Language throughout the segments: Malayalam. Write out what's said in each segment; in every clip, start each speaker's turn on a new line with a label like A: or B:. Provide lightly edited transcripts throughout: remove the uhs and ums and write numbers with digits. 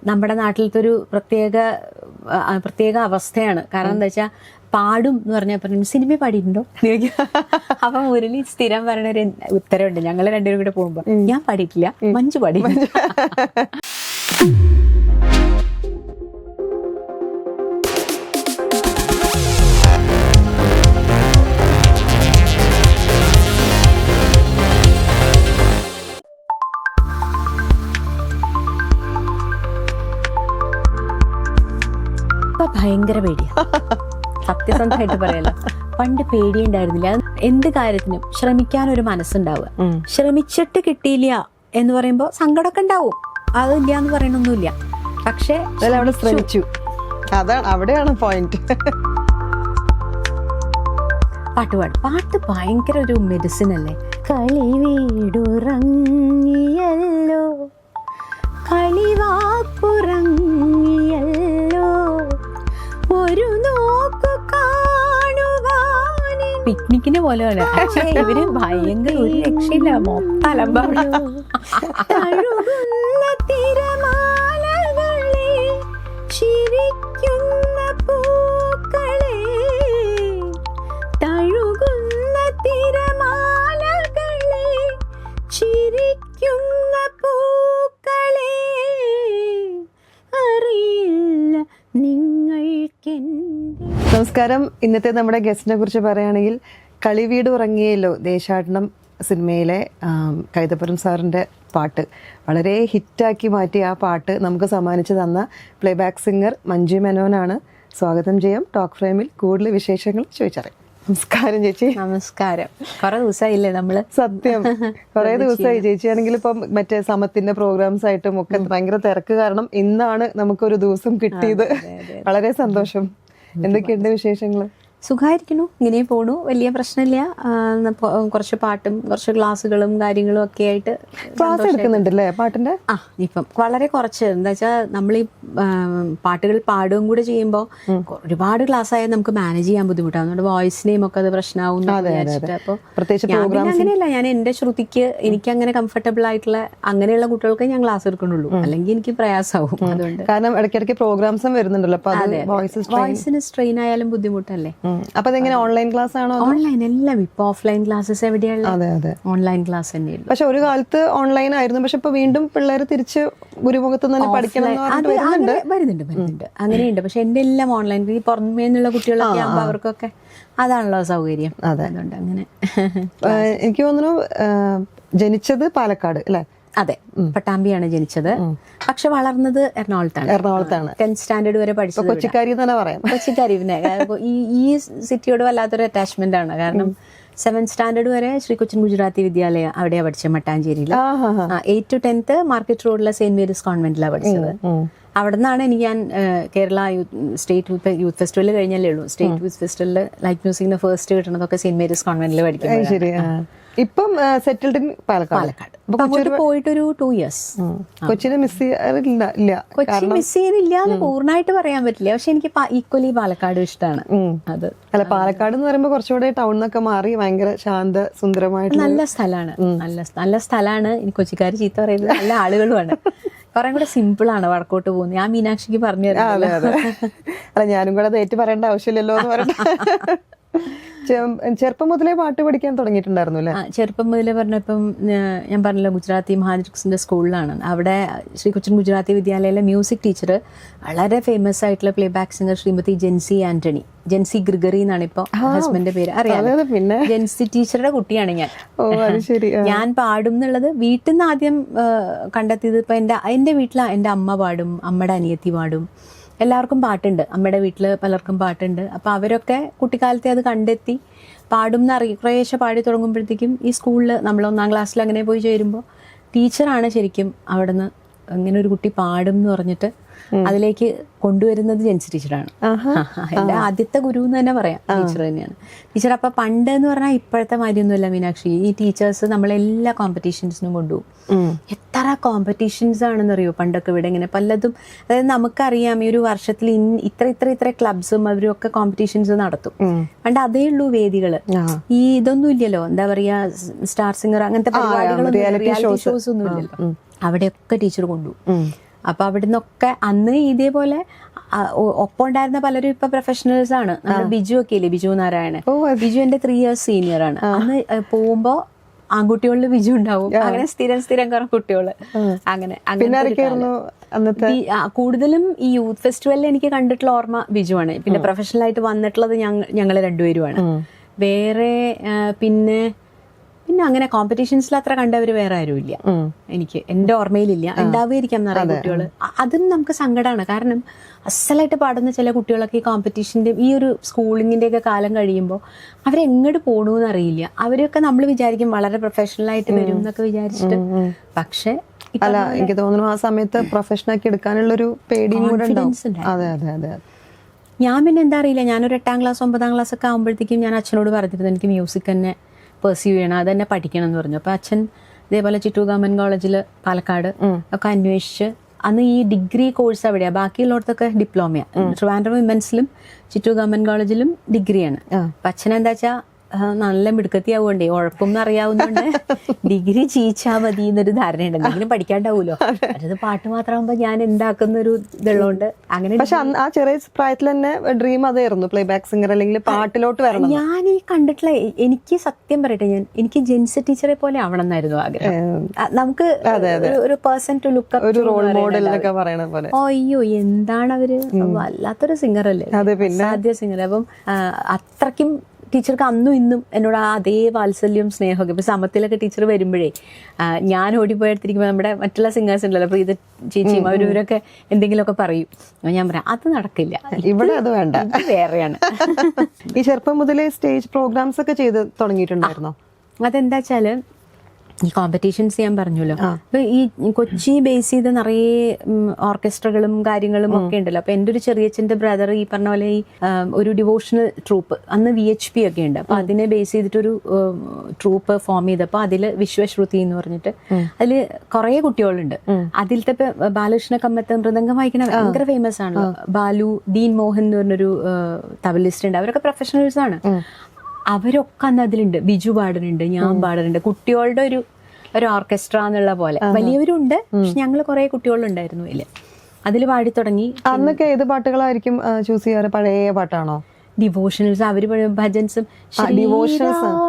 A: നമ്മുടെ നാട്ടിലത്തെ ഒരു പ്രത്യേക അവസ്ഥയാണ്. കാരണം എന്താ വെച്ചാൽ പാടും എന്ന് പറഞ്ഞാൽ സിനിമ പാടിയിട്ടുണ്ടോ അപ്പൊ മുരളി സ്ഥിരം പറയുന്ന ഒരു ഉത്തരവുണ്ട്. ഞങ്ങൾ രണ്ടുപേരും കൂടെ പോകുമ്പോ ഞാൻ പാടിയിട്ടില്ല, മഞ്ജു പാടി. ഭയങ്കര പേടിയാ, സത്യസന്ധമായിട്ട് പറയല്ലോ. പണ്ട് പേടിയുണ്ടായിരുന്നില്ല. എന്ത് കാര്യത്തിനും ശ്രമിക്കാൻ ഒരു മനസ്സുണ്ടാവുക. ശ്രമിച്ചിട്ട് കിട്ടിയില്ല എന്ന് പറയുമ്പോ സങ്കടമൊക്കെ ഉണ്ടാവും, അതില്ല എന്ന് പറയണൊന്നുമില്ല. പക്ഷെ
B: അവിടെ ശ്രമിച്ചു, അതാണ് അവിടെയാണ് പോയിന്റ്.
A: പാട്ട് ഭയങ്കര ഒരു മെഡിസിൻ അല്ലേ. കളിവീടുറങ്ങിയല്ലോ, കളിവാക്കുറങ്ങിയല്ലോ, ഒരു നോക്കു കാണുവാൻ. പിക്നിക്കിന് പോലെ പക്ഷേ ഇവര് ഭയങ്കര ഒരു രക്ഷയില്ല, മൊത്തം അലമ്പാണ്. തഴുകുന്ന തിരമാലകളെ, ചിരിക്കുന്ന പൂക്കളെ, തഴുകുന്ന തിരമാലകളെ, ചിരിക്കുന്ന പൂക്കളെ, അറിയില്ല നിങ്ങൾക്കെന്റെ.
B: നമസ്കാരം. ഇന്നത്തെ നമ്മുടെ ഗസ്റ്റിനെ കുറിച്ച് പറയുകയാണെങ്കിൽ കളിവീട് ഉറങ്ങിയല്ലോ ദേശാടനം സിനിമയിലെ കൈതപ്പുറം സാറിൻ്റെ പാട്ട് വളരെ ഹിറ്റാക്കി മാറ്റി ആ പാട്ട് നമുക്ക് സമ്മാനിച്ചു തന്ന പ്ലേബാക്ക് സിംഗർ മഞ്ജു മേനോനാണ്. സ്വാഗതം ചെയ്യാം ടോക്ക് ഫ്രെയിമിൽ. കൂടുതൽ വിശേഷങ്ങൾ ചോദിച്ചറിയാം. നമസ്കാരം ചേച്ചി.
A: നമസ്കാരം. കുറെ ദിവസമായില്ലേ നമ്മള്?
B: സത്യം, കുറെ ദിവസമായി. ചേച്ചിയാണെങ്കിൽ ഇപ്പം മറ്റേ സമത്തിന്റെ പ്രോഗ്രാംസ് ആയിട്ടും ഒക്കെ ഭയങ്കര തിരക്ക് കാരണം ഇന്നാണ് നമുക്കൊരു ദിവസം കിട്ടിയത്. വളരെ സന്തോഷം. എന്തൊക്കെയുണ്ട് വിശേഷങ്ങള്?
A: സുഖമായിരിക്കണു, ഇങ്ങനെ പോണു, വലിയ പ്രശ്നമില്ല. കുറച്ച് പാട്ടും കുറച്ച് ക്ലാസ്സുകളും കാര്യങ്ങളും ഒക്കെ ആയിട്ട്
B: ക്ലാസ് എടുക്കുന്നുണ്ടല്ലേ പാട്ടിന്റെ?
A: ഇപ്പം വളരെ കുറച്ച്. എന്താ വെച്ചാൽ നമ്മൾ ഈ പാട്ടുകൾ പാടുകയും കൂടെ ചെയ്യുമ്പോൾ ഒരുപാട് ക്ലാസ് ആയാൽ നമുക്ക് മാനേജ് ചെയ്യാൻ ബുദ്ധിമുട്ടാണ്. അതുകൊണ്ട് വോയിസിനെയും ഒക്കെ അത് പ്രശ്നമാവും വിചാരിച്ചിട്ട്. അപ്പോൾ അങ്ങനെയല്ല, ഞാൻ എന്റെ ശ്രുതിക്ക് എനിക്ക് അങ്ങനെ കംഫർട്ടബിൾ ആയിട്ടുള്ള അങ്ങനെയുള്ള കുട്ടികൾക്ക് ഞാൻ ക്ലാസ് എടുക്കണുള്ളൂ, അല്ലെങ്കിൽ എനിക്ക് പ്രയാസമാവും. അതുകൊണ്ട്
B: കാരണം ഇടയ്ക്കിടയ്ക്ക് പ്രോഗ്രാംസും വരുന്നുണ്ടല്ലോ,
A: വോയിസിന് സ്ട്രെയിൻ ആയാലും ബുദ്ധിമുട്ടല്ലേ.
B: അപ്പൊ അതെങ്ങനെ ഓൺലൈൻ ക്ലാസ് ആണോ?
A: ഓൺലൈൻ എല്ലാം. ഇപ്പൊ ഓഫ്ലൈൻ ക്ലാസ്സസ് എവിടെയാണ്? ഓൺലൈൻ ക്ലാസ് തന്നെയാണ്.
B: പക്ഷെ ഒരു കാലത്ത് ഓൺലൈൻ ആയിരുന്നു, പക്ഷെ ഇപ്പൊ വീണ്ടും പിള്ളേർ തിരിച്ച് ഗുരുമുഖത്ത് തന്നെ പഠിക്കണം
A: വരുന്നുണ്ട്. അങ്ങനെയുണ്ട്. പക്ഷെ എന്റെ എല്ലാം ഓൺലൈൻ. ഈ പുറമേ നിന്നുള്ള കുട്ടികളൊക്കെ ആകുമ്പോൾ അവർക്കൊക്കെ അതാണല്ലോ സൗകര്യം. അതുകൊണ്ട് അങ്ങനെ.
B: എനിക്ക് തോന്നുന്നു ജനിച്ചത് പാലക്കാട് അല്ലെ?
A: അതെ, പട്ടാമ്പിയാണ് ജനിച്ചത്. പക്ഷെ വളർന്നത് എറണാകുളത്താണ്. 10th സ്റ്റാൻഡേർഡ് വരെ പഠിച്ചത്
B: കൊച്ചിക്കാരി തന്നെ പറയാം.
A: കൊച്ചിക്കാരി. പിന്നെ ഈ സിറ്റിയോട് വല്ലാത്തൊരു അറ്റാച്ച്മെന്റ് ആണ്. കാരണം 7th സ്റ്റാൻഡേർഡ് വരെ ശ്രീ കൊച്ചിൻ ഗുജറാത്തി വിദ്യാലയ അവിടെയാണ് പഠിച്ചത്, മട്ടാഞ്ചേരിയിൽ. 8 to 10th മാർക്കറ്റ് റോഡിലെ സെന്റ് മേരീസ് കോൺവെന്റിലാണ് പഠിച്ചത്. അവിടെ നിന്നാണ് എനിക്ക് ഞാൻ കേരള സ്റ്റേറ്റ് യൂത്ത് ഫെസ്റ്റിവൽ കഴിഞ്ഞല്ലേ ഉള്ളൂ. സ്റ്റേറ്റ് യൂത്ത് ഫെസ്റ്റിവലിൽ ലൈറ്റ് മ്യൂസിക്കിന്റെ ഫസ്റ്റ് കിട്ടണതൊക്കെ സെന്റ് മേരീസ് കോൺവെന്റിൽ പഠിക്കുന്നത്.
B: ഇപ്പം സെറ്റിൽഡ് ഇൻ പാലക്കാട്.
A: പോയിട്ടൊരു 2 years.
B: കൊച്ചിനെ മിസ് ചെയ്യാറില്ല?
A: കൊച്ചി മിസ് ചെയ്യുന്നില്ല എന്ന് പൂർണ്ണമായിട്ട് പറയാൻ പറ്റില്ല. പക്ഷെ എനിക്ക് ഈക്വലി പാലക്കാട് ഇഷ്ടമാണ്. അത്
B: അല്ല, പാലക്കാട് എന്ന് പറയുമ്പോൾ കുറച്ചുകൂടെ ടൗണിന്നൊക്കെ മാറി ഭയങ്കര ശാന്ത സുന്ദരമായിട്ട്
A: നല്ല സ്ഥലമാണ്. നല്ല സ്ഥലമാണ്. ഇനി കൊച്ചിക്കാർ ചീത്ത പറയുന്നത് നല്ല ആളുകളുമാണ്. കുറെ കൂടെ സിമ്പിൾ ആണ് വടക്കോട്ട് പോകുന്നത്. ഞാൻ മീനാക്ഷിക്ക് പറഞ്ഞു തരാം.
B: അല്ല, ഞാനും കൂടെ അത് ഏറ്റു പറയേണ്ട ആവശ്യമില്ലല്ലോ എന്ന് പറഞ്ഞു. ചെറുപ്പം മുതലേ പാട്ട് പഠിക്കാൻ തുടങ്ങിയിട്ടുണ്ടായിരുന്നു അല്ലേ?
A: ചെറുപ്പം മുതലേ പറഞ്ഞപ്പം ഞാൻ പറഞ്ഞല്ലോ ഗുജറാത്തി മഹാജിക്സിന്റെ സ്കൂളിലാണ്. അവിടെ ശ്രീ കൊച്ചിൻ ഗുജറാത്തി വിദ്യാലയയിലെ മ്യൂസിക് ടീച്ചർ വളരെ ഫേമസ് ആയിട്ടുള്ള പ്ലേബാക്ക് സിംഗർ ശ്രീമതി ജെൻസി ആന്റണി, ജെൻസി ഗ്രിഗറി എന്നാണ് ഇപ്പൊ ഹസ്ബൻഡിന്റെ പേര്. അറിയാം.
B: പിന്നെ
A: ജെൻസി ടീച്ചറുടെ കുട്ടിയാണ് ഞാൻ. ഞാൻ പാടും എന്നുള്ളത് വീട്ടിൽ നിന്ന് ആദ്യം കണ്ടെത്തിയത്. ഇപ്പൊ എന്റെ വീട്ടിൽ എന്റെ അമ്മ പാടും, അമ്മയുടെ അനിയത്തി പാടും, എല്ലാവർക്കും പാട്ടുണ്ട്. അമ്മയുടെ വീട്ടിൽ പലർക്കും പാട്ടുണ്ട്. അപ്പോൾ അവരൊക്കെ കുട്ടിക്കാലത്തെ അത് കണ്ടെത്തി പാടും കുറേശ്ശെ പാടി തുടങ്ങുമ്പോഴത്തേക്കും ഈ സ്കൂളിൽ നമ്മൾ 1ാം ക്ലാസ്സിൽ അങ്ങനെ പോയി ചേരുമ്പോൾ ടീച്ചറാണ് ശരിക്കും അവിടെ നിന്ന് ഇങ്ങനെ ഒരു കുട്ടി പാടും എന്ന് പറഞ്ഞിട്ട് അതിലേക്ക് കൊണ്ടുവരുന്നത് ജെൻസി ടീച്ചറാണ്. എൻ്റെ ആദ്യത്തെ ഗുരു എന്ന് തന്നെ പറയാം, ടീച്ചർ തന്നെയാണ്. ടീച്ചർ അപ്പം പണ്ട് എന്ന് പറഞ്ഞാൽ ഇപ്പോഴത്തെ മാതിരിയൊന്നുമല്ല മീനാക്ഷി. ഈ ടീച്ചേഴ്സ് നമ്മളെല്ലാ കോമ്പറ്റീഷൻസിനും കൊണ്ടുപോകും. എത്ര കോമ്പറ്റീഷൻസ് ആണെന്നറിയോ പണ്ടൊക്കെ ഇവിടെ ഇങ്ങനെ പലതും. അതായത് നമുക്കറിയാം ഈ ഒരു വർഷത്തിൽ ഇത്ര ക്ലബ്സും അവരും ഒക്കെ കോമ്പറ്റീഷൻസ് നടത്തും. പണ്ട് അതേ ഉള്ളൂ വേദികള്. ഈ ഇതൊന്നും ഇല്ലല്ലോ, എന്താ പറയാ, സ്റ്റാർ സിംഗർ അങ്ങനത്തെ പരിപാടികളൊന്നും, റിയാലിറ്റി ഷോസ് ഒന്നും ഇല്ലല്ലോ. അവിടെയൊക്കെ ടീച്ചർ കൊണ്ടുപോകും. അപ്പൊ അവിടെ നിന്നൊക്കെ അന്ന് ഇതേപോലെ ഒപ്പം ഉണ്ടായിരുന്ന പലരും ഇപ്പൊ പ്രൊഫഷണൽസ് ആണ്. നമ്മുടെ ബിജു ഒക്കെ ഇല്ലേ, ബിജു നാരായണൻ. ബിജു എന്റെ 3 years സീനിയർ ആണ്. അന്ന് പോകുമ്പോ ആൺകുട്ടികളിൽ ബിജു ഉണ്ടാവും, അങ്ങനെ സ്ഥിരം കുറെ കുട്ടികള്. അങ്ങനെ കൂടുതലും ഈ യൂത്ത് ഫെസ്റ്റിവലിൽ എനിക്ക് കണ്ടിട്ടുള്ള ഓർമ്മ ബിജു ആണ്. പിന്നെ പ്രൊഫഷണൽ ആയിട്ട് വന്നിട്ടുള്ളത് ഞങ്ങള് രണ്ടുപേരുമാണ്. വേറെ പിന്നെ അങ്ങനെ കോമ്പറ്റീഷൻസിൽ അത്ര കണ്ടവര് വേറെ ആരും ഇല്ല എനിക്ക്, എന്റെ ഓർമ്മയിലില്ല. ഉണ്ടാവുകയായിരിക്കാം നിറയെ കുട്ടികൾ. അതും നമുക്ക് സങ്കടമാണ്. കാരണം അസലായിട്ട് പാടുന്ന ചില കുട്ടികളൊക്കെ ഈ കോമ്പറ്റീഷന്റെ ഈ ഒരു സ്കൂളിങ്ങിന്റെ ഒക്കെ കാലം കഴിയുമ്പോൾ അവരെങ്ങോട്ട് പോകണമെന്ന് അറിയില്ല. അവരൊക്കെ നമ്മൾ വിചാരിക്കും വളരെ പ്രൊഫഷണൽ ആയിട്ട് വരും എന്നൊക്കെ വിചാരിച്ചിട്ട്, പക്ഷെ
B: അല്ല, എനിക്ക് തോന്നുന്നു ആ സമയത്ത് പ്രൊഫഷണാക്കി എടുക്കാനുള്ളൊരു പേടിയും കൂടെ ഉണ്ടാവും. അതെ അതെ അതെ.
A: ഞാൻ പിന്നെ എന്താ അറിയില്ല, ഞാനൊരു 8ാം ക്ലാസ് 9ാം ക്ലാസ് ഒക്കെ ആകുമ്പോഴത്തേക്കും ഞാൻ അച്ഛനോട് പറഞ്ഞിരുന്നു എനിക്ക് മ്യൂസിക് തന്നെ പെർസ്യൂ ചെയ്യണം, അത് തന്നെ പഠിക്കണം എന്ന് പറഞ്ഞു. അപ്പോൾ അച്ഛൻ ഇതേപോലെ ചിറ്റൂർ ഗവൺമെന്റ് കോളേജിൽ പാലക്കാട് ഒക്കെ അന്വേഷിച്ച്, അന്ന് ഈ ഡിഗ്രി കോഴ്സ് എവിടെയാ, ബാക്കിയുള്ളടത്തൊക്കെ ഡിപ്ലോമയാണ്. ട്രിവാൻഡ്രം വിമൻസിലും ചിറ്റൂർ ഗവൺമെന്റ് കോളേജിലും ഡിഗ്രിയാണ്. അപ്പം അച്ഛൻ എന്താ വെച്ചാൽ നല്ല മിടുക്കത്തിയാവുകൊണ്ടേ, ഉഴപ്പൊന്നും അറിയാവുന്നതുകൊണ്ട് ഡിഗ്രി ജയിച്ചാ മതി എന്നൊരു ധാരണയുണ്ട്. എന്തെങ്കിലും പഠിക്കാണ്ടാവുമല്ലോ. അത് പാട്ട് മാത്രമാകുമ്പോ ഞാൻ എന്താക്കുന്ന ഒരു ഇതുള്ളതുകൊണ്ട് അങ്ങനെ.
B: പക്ഷെ ആ ചെറിയ പ്രായത്തിൽ തന്നെ ഡ്രീം അതായിരുന്നു, പ്ലേ ബാക്ക് സിംഗർ അല്ലെങ്കിൽ പാട്ടിലോട്ട് വരണം.
A: ഞാൻ ഈ കണ്ടിട്ടുള്ള, എനിക്ക് സത്യം പറയട്ടെ, എനിക്ക് ജെൻസി ടീച്ചറെ പോലെ ആവണം എന്നായിരുന്നു ആഗ്രഹം. നമുക്ക് ഒരു പേഴ്സൺ ടു ലുക്ക് അപ്പ്,
B: ഒരു റോൾ മോഡൽ എന്നൊക്കെ പറയണ പോലെ.
A: അയ്യോ എന്താണ് അവര്, വല്ലാത്തൊരു സിംഗർ അല്ലേ, സാധ്യ സിംഗർ. അപ്പം അത്രയ്ക്കും ടീച്ചർക്ക് അന്നും ഇന്നും എന്നോട് അതേ വാത്സല്യവും സ്നേഹമൊക്കെ. ഇപ്പൊ സമത്തിലൊക്കെ ടീച്ചർ വരുമ്പോഴേ ഞാൻ ഓടിപ്പോയെടുത്തിരിക്കുമ്പോൾ നമ്മുടെ മറ്റുള്ള സിംഗേഴ്സ് ഉണ്ടല്ലോ, പ്രീത ചേച്ചിയും അവരവരൊക്കെ എന്തെങ്കിലുമൊക്കെ പറയും. ഞാൻ പറയാം അത് നടക്കില്ല,
B: ഇവിടെ അത് വേണ്ട,
A: വേറെയാണ്.
B: ഈ ചെറുപ്പം മുതലേ സ്റ്റേജ് പ്രോഗ്രാംസ് ഒക്കെ ചെയ്ത് തുടങ്ങിയിട്ടുണ്ടായിരുന്നോ?
A: അതെന്താ വെച്ചാല് ഈ കോമ്പറ്റീഷൻസ് ഞാൻ പറഞ്ഞല്ലോ, അപ്പൊ ഈ കൊച്ചി ബേസ് ചെയ്ത് നിറയെ ഓർക്കസ്ട്രകളും കാര്യങ്ങളും ഒക്കെ ഉണ്ടല്ലോ. അപ്പൊ എൻ്റെ ഒരു ചെറിയച്ഛൻ്റെ ബ്രദർ ഈ പറഞ്ഞ പോലെ ഈ ഒരു ഡിവോഷണൽ ട്രൂപ്പ്, അന്ന് VHP ഒക്കെ ഉണ്ട്. അപ്പൊ അതിനെ ബേസ് ചെയ്തിട്ടൊരു ട്രൂപ്പ് ഫോം ചെയ്തപ്പോൾ അതില് വിശ്വശ്രുതി എന്ന് പറഞ്ഞിട്ട് അതില് കുറെ കുട്ടികളുണ്ട്. അതിലത്തെ ബാലകൃഷ്ണ കമ്മത്ത് മൃദംഗം വായിക്കണ ഭയങ്കര ഫേമസ് ആണ്. ബാലു, ഡീൻ മോഹൻ എന്ന് പറഞ്ഞൊരു തബലിസ്റ്റ് ഉണ്ട്. അവരൊക്കെ പ്രൊഫഷണൽസ് ആണ്. അവരൊക്കെ അന്ന് അതിലുണ്ട്. ബിജു പാടുന്നുണ്ട്, ഞാൻ പാടുന്നുണ്ട്. കുട്ടികളുടെ ഒരു ഓർക്കസ്ട്ര എന്നുള്ള പോലെ. വലിയവരുണ്ട്, പക്ഷെ ഞങ്ങൾ കുറെ കുട്ടികളുണ്ടായിരുന്നു അതിൽ പാടി തുടങ്ങി.
B: അന്നൊക്കെ ഏത് പാട്ടുകളായിരിക്കും ചൂസ് ചെയ്യാറ്? പഴയ പാട്ടാണോ?
A: ഡിവോഷണൽസ്. അവര് ഭജൻസും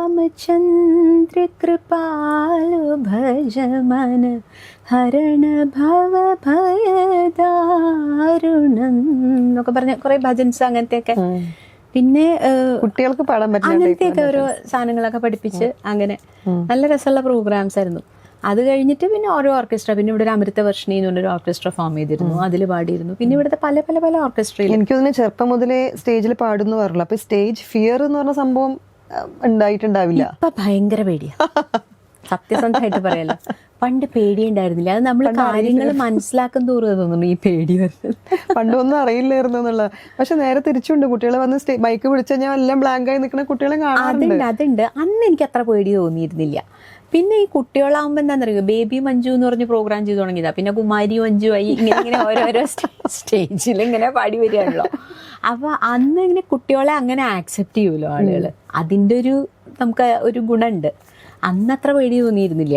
A: രാമചന്ദ്ര കൃപാലു ഭജമന ഹരണ ഭവ ഭയദാരുണം എന്നൊക്കെ പറഞ്ഞ കുറെ ഭജൻസ് അങ്ങനത്തെയൊക്കെ. പിന്നെ
B: കുട്ടികൾക്ക് പാടാൻ പറ്റുന്ന
A: അങ്ങനത്തെയൊക്കെ ഓരോ സാധനങ്ങളൊക്കെ പഠിപ്പിച്ച് അങ്ങനെ നല്ല രസമുള്ള പ്രോഗ്രാംസ് ആയിരുന്നു. അത് കഴിഞ്ഞിട്ട് പിന്നെ ഓരോ ഓർക്കസ്ട്ര, പിന്നെ ഇവിടെ ഒരു അമൃതവർഷിണി എന്ന് പറഞ്ഞൊരു ഓർക്കസ്ട്ര ഫോം ചെയ്തിരുന്നു, അതിൽ പാടിയിരുന്നു. പിന്നെ ഇവിടുത്തെ പല പല പല ഓർക്കസ്ട്രയിൽ
B: എനിക്ക് തോന്നുന്നു ചെറുപ്പം മുതലേ സ്റ്റേജിൽ പാടുന്നു പറഞ്ഞു. അപ്പൊ സ്റ്റേജ് ഫിയർ എന്ന് പറഞ്ഞ സംഭവം ഉണ്ടായിട്ടുണ്ടാവില്ല?
A: ഇപ്പൊ ഭയങ്കര പേടിയാ, സത്യസന്ധമായിട്ട് പറയാലോ. പണ്ട് പേടിയുണ്ടായിരുന്നില്ല. അത് നമ്മൾ കാര്യങ്ങൾ മനസ്സിലാക്കും തോറും തോന്നുന്നു ഈ പേടി വരുന്നത്.
B: പണ്ടൊന്നും അറിയില്ലായിരുന്നു എന്നുള്ള. പക്ഷെ നേരെ തിരിച്ചുണ്ട്, കുട്ടികൾ വന്ന് ബൈക്ക് പിടിച്ചു കഴിഞ്ഞാൽ എല്ലാം ബ്ലാങ്ക് ആയി നിൽക്കുന്ന കുട്ടികളെ കാണാറുണ്ട്.
A: അതുണ്ട്. അന്ന് എനിക്ക് അത്ര പേടി തോന്നിയിരുന്നില്ല. പിന്നെ ഈ കുട്ടികളാവുമ്പോൾ എന്താണെന്നറിയോ, ബേബി മഞ്ജു എന്ന് പറഞ്ഞ് പ്രോഗ്രാം ചെയ്ത് തുടങ്ങിയതാ. പിന്നെ കുമാരി മഞ്ജു ആയി, ഇങ്ങനെ ഓരോരോ സ്റ്റേജിൽ ഇങ്ങനെ പാടി വരികയാണല്ലോ. അപ്പൊ അന്ന് ഇങ്ങനെ കുട്ടികളെ അങ്ങനെ ആക്സെപ്റ്റ് ചെയ്യുമല്ലോ ആളുകള്. അതിന്റെ നമുക്ക് ഒരു ഗുണമുണ്ട്. അന്നത്ര പേടി തോന്നിയിരുന്നില്ല.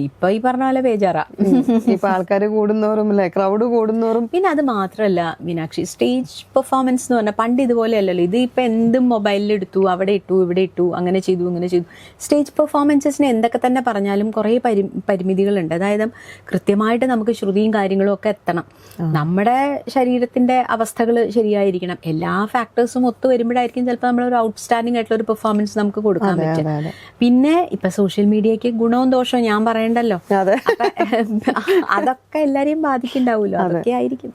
A: ഇപ്പൊ ഈ പറഞ്ഞ പോലെ ബേജാറാ.
B: ഇപ്പൊ ആൾക്കാർ കൂടുന്നോറും അല്ലെ, ക്രൗഡ് കൂടുന്നോറും.
A: പിന്നെ അത് മാത്രല്ല മീനാക്ഷി, സ്റ്റേജ് പെർഫോമൻസ് എന്ന് പറഞ്ഞാൽ പണ്ട് ഇതുപോലെ അല്ലല്ലോ. ഇത് ഇപ്പൊ എന്തും മൊബൈലിൽ എടുത്തു, അവിടെ ഇട്ടു, ഇവിടെ ഇട്ടു, അങ്ങനെ ചെയ്തു, ഇങ്ങനെ ചെയ്തു. സ്റ്റേജ് പെർഫോമൻസസിന് എന്തൊക്കെ തന്നെ പറഞ്ഞാലും കുറെ പരിമിതികളുണ്ട്. അതായത് കൃത്യമായിട്ട് നമുക്ക് ശ്രുതിയും കാര്യങ്ങളും ഒക്കെ എത്തണം. നമ്മുടെ ശരീരത്തിന്റെ അവസ്ഥകൾ ശരിയായിരിക്കണം. എല്ലാ ഫാക്ടേഴ്സും ഒത്തു വരുമ്പോഴായിരിക്കും ചിലപ്പോൾ നമ്മൾ ഒരു ഔട്ട്സ്റ്റാൻഡിംഗ് ആയിട്ടുള്ള ഒരു പെർഫോമൻസ് നമുക്ക് കൊടുക്കാൻ പറ്റും. പിന്നെ ഇപ്പൊ സോഷ്യൽ മീഡിയക്ക് ഗുണവും ദോഷവും ഞാൻ പറയണ്ടല്ലോ. അതൊക്കെ എല്ലാരെയും ബാധിക്കുന്നുണ്ടാവുമല്ലോ. അതൊക്കെ ആയിരിക്കും.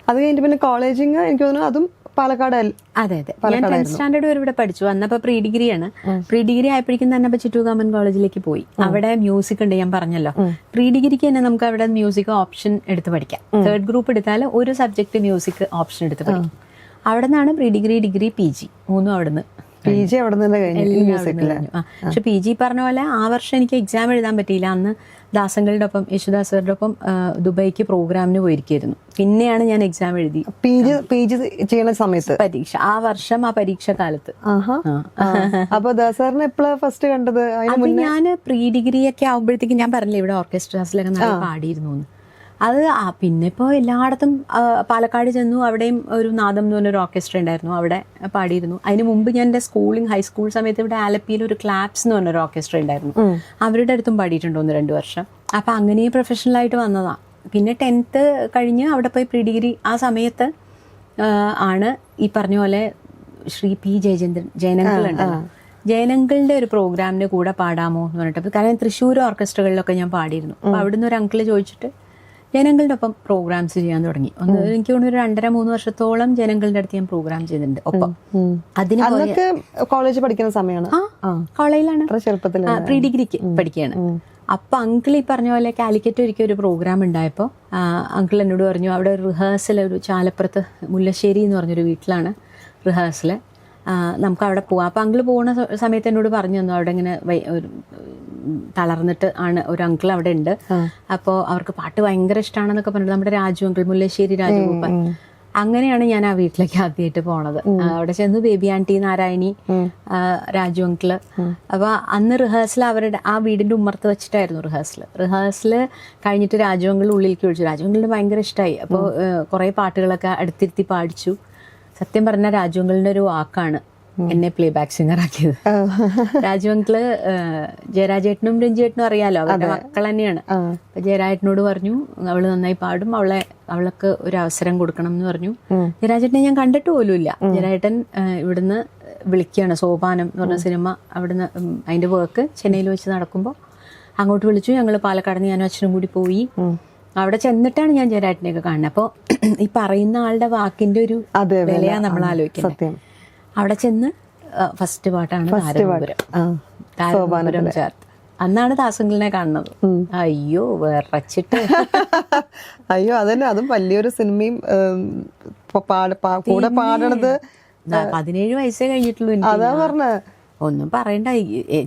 B: അത് കഴിഞ്ഞിട്ട് പിന്നെ കോളേജിങ് എനിക്ക് തോന്നുന്നു അതും പാലക്കാട്.
A: അതെ അതെ. ഞാൻ 10th സ്റ്റാൻഡേർഡ് വരെ ഇവിടെ പഠിച്ചു. അന്നപ്പോ പ്രീ ഡിഗ്രിയാണ്. പ്രീ ഡിഗ്രി ആയപ്പോഴേക്കും തന്നെ ചിറ്റൂർ ഗവൺമെന്റ് കോളേജിലേക്ക് പോയി. അവിടെ മ്യൂസിക് ഉണ്ട്, ഞാൻ പറഞ്ഞല്ലോ. പ്രീ ഡിഗ്രിക്ക് തന്നെ നമുക്ക് അവിടെ മ്യൂസിക് ഓപ്ഷൻ എടുത്ത് പഠിക്കാം. 3rd ഗ്രൂപ്പ് എടുത്താൽ ഒരു സബ്ജക്ട് മ്യൂസിക് ഓപ്ഷൻ എടുത്ത് പഠിക്കും. അവിടെ നിന്നാണ് പ്രീ ഡിഗ്രി, ഡിഗ്രി, PG മൂന്നും അവിടുന്ന്.
B: PG അവിടെ നിന്ന് കഴിഞ്ഞു.
A: പക്ഷെ PG പറഞ്ഞ പോലെ ആ വർഷം എനിക്ക് എക്സാം എഴുതാൻ പറ്റിയില്ല. അന്ന് ദാസങ്ങളുടെ ഒപ്പം, യേശുദാസ് സാറിന്റെ ഒപ്പം ദുബായിക്ക് പ്രോഗ്രാമിന് പോയിരിക്കുന്നു. പിന്നെയാണ് ഞാൻ എക്സാം എഴുതി.
B: PG ചെയ്യുന്ന സമയത്ത്
A: പരീക്ഷ ആ വർഷം, ആ പരീക്ഷ കാലത്ത്.
B: അപ്പൊ ദാസാറിനെ എപ്പോഴാണ് ഫസ്റ്റ് കണ്ടത്?
A: ഞാൻ പ്രീ ഡിഗ്രി ഒക്കെ ആവുമ്പോഴത്തേക്കും ഞാൻ പറഞ്ഞില്ലേ ഇവിടെ ഓർക്കസ്ട്രാസിലൊക്കെ നല്ല പാടിയിരുന്നു. അത് പിന്നെ ഇപ്പോൾ എല്ലായിടത്തും പാലക്കാട് ചെന്നു, അവിടെയും ഒരു നാദം എന്ന് പറഞ്ഞൊരു ഓർക്കസ്ട്ര ഉണ്ടായിരുന്നു, അവിടെ പാടിയിരുന്നു. അതിന് മുമ്പ് ഞാൻ എൻ്റെ സ്കൂളിങ് ഹൈസ്കൂൾ സമയത്ത് ഇവിടെ ആലപ്പിയിൽ ഒരു ക്ലാപ്സ് എന്ന് പറഞ്ഞൊരു ഓർക്കസ്ട്ര ഉണ്ടായിരുന്നു, അവരുടെ അടുത്തും പാടിയിട്ടുണ്ട് 1-2 വർഷം. അപ്പം അങ്ങനെ പ്രൊഫഷണലായിട്ട് വന്നതാണ്. പിന്നെ 10th കഴിഞ്ഞ് അവിടെ പോയി പ്രീ ഡിഗ്രി ആ സമയത്ത് ആണ് ഈ പറഞ്ഞ പോലെ ശ്രീ പി ജയചന്ദ്രൻ ജയനങ്കിൾ ഉണ്ടല്ലോ, ജയനങ്കിളിൻ്റെ ഒരു പ്രോഗ്രാമിന് കൂടെ പാടാമോ എന്ന് പറഞ്ഞിട്ട്. കാരണം തൃശ്ശൂർ ഓർക്കസ്ട്രകളിലൊക്കെ ഞാൻ പാടിയിരുന്നു. അപ്പോൾ അവിടുന്ന് ഒരു അങ്കിള് ചോദിച്ചിട്ട് ജനങ്ങളുടെ ഒപ്പം പ്രോഗ്രാംസ് ചെയ്യാൻ തുടങ്ങി. എനിക്ക് തോന്നുന്നു ഒരു 2.5-3 വർഷത്തോളം ജനങ്ങളുടെ അടുത്ത് ഞാൻ പ്രോഗ്രാം ചെയ്തിട്ടുണ്ട് ഒപ്പം. അതിന്
B: കോളേജ് പഠിക്കുന്ന സമയമാണ്,
A: കോളേജിലാണ്,
B: ചെറുപ്പത്തിൽ
A: പ്രീ ഡിഗ്രിക്ക് പഠിക്കുകയാണ്. അപ്പൊ അങ്കിൾ ഈ പറഞ്ഞ പോലെ കാലിക്കറ്റ് ഒരിക്കൽ ഒരു പ്രോഗ്രാം ഉണ്ടായപ്പോൾ അങ്കിൾ എന്നോട് പറഞ്ഞു, അവിടെ ഒരു റിഹേഴ്സൽ, ഒരു ചാലപ്പുറത്ത് മുല്ലശ്ശേരി എന്ന് പറഞ്ഞൊരു വീട്ടിലാണ് റിഹേഴ്സൽ, നമുക്ക് അവിടെ പോവാം. അപ്പം അങ്കിൾ പോകുന്ന സമയത്ത് എന്നോട് പറഞ്ഞു തന്നു, അവിടെ ഇങ്ങനെ തളർന്നിട്ട് ആണ് ഒരു അങ്കിൾ അവിടെ ഉണ്ട്, അപ്പോൾ അവർക്ക് പാട്ട് ഭയങ്കര ഇഷ്ടമാണെന്നൊക്കെ പറഞ്ഞിട്ട്, നമ്മുടെ രാജു അങ്കിൾ, മുല്ലശ്ശേരി രാജഗോപാൽ. അങ്ങനെയാണ് ഞാൻ ആ വീട്ടിലേക്ക് ആദ്യമായിട്ട് പോണത്. അവിടെ ചെന്ന് ബേബി ആൻറ്റി, നാരായണി, രാജു അങ്കിള്. അപ്പൊ അന്ന് റിഹേഴ്സൽ അവരുടെ ആ വീടിന്റെ ഉമ്മർത്ത് വെച്ചിട്ടായിരുന്നു റിഹേഴ്സൽ കഴിഞ്ഞിട്ട് രാജു അങ്കിൾ ഉള്ളിലേക്ക് വിളിച്ചു. രാജു അങ്കിളിന് ഭയങ്കര ഇഷ്ടമായി. അപ്പോൾ കുറെ പാട്ടുകളൊക്കെ അടുത്തിരുത്തി പാടിച്ചു. സത്യം പറഞ്ഞ രാജു അങ്കിളിന്റെ ഒരു വാക്കാണ് എന്നെ പ്ലേ ബാക്ക് സിംഗർ ആക്കിയത്. രാജു അങ്കിള് ജയരാജേട്ടനും രഞ്ജിയേട്ടനും അറിയാലോ, അവരുടെ മക്കൾ തന്നെയാണ്. അപ്പൊ ജയരാജേട്ടനോട് പറഞ്ഞു, അവള് നന്നായി പാടും, അവൾക്ക് ഒരു അവസരം കൊടുക്കണം എന്ന് പറഞ്ഞു. ജയരാജേട്ടനെ ഞാൻ കണ്ടിട്ട് പോലുമില്ല. ജയരാജേട്ടൻ ഇവിടുന്ന് വിളിക്കുകയാണ്, സോപാനം എന്ന് പറഞ്ഞ സിനിമ അവിടുന്ന് അതിന്റെ വർക്ക് ചെന്നൈയിൽ വെച്ച് നടക്കുമ്പോൾ അങ്ങോട്ട് വിളിച്ചു. ഞങ്ങൾ പാലക്കാട് ഞാനും അച്ഛനും കൂടി പോയി. അവിടെ ചെന്നിട്ടാണ് ഞാൻ ജയരാജേട്ടനെയൊക്കെ കാണുന്നത്. അപ്പോൾ ഈ പറയുന്ന ആളുടെ വാക്കിന്റെ ഒരു വിലയാണ് നമ്മൾ ആലോചിക്കുന്നത്. അവിടെ ചെന്ന് ഫസ്റ്റ് പാട്ടാണ് താരപുരം ചേർത്ത്. അന്നാണ് ദാസങ്കിളിനെ കാണുന്നത്. അയ്യോ വിറച്ചിട്ട്,
B: അയ്യോ അതന്നെ, അതും വലിയൊരു സിനിമയും കൂടെ പാടണത്.
A: 17 വയസ്സേ കഴിഞ്ഞിട്ടുള്ളൂ എനിക്ക്.
B: അതാ പറഞ്ഞ,
A: ഒന്നും പറയണ്ട.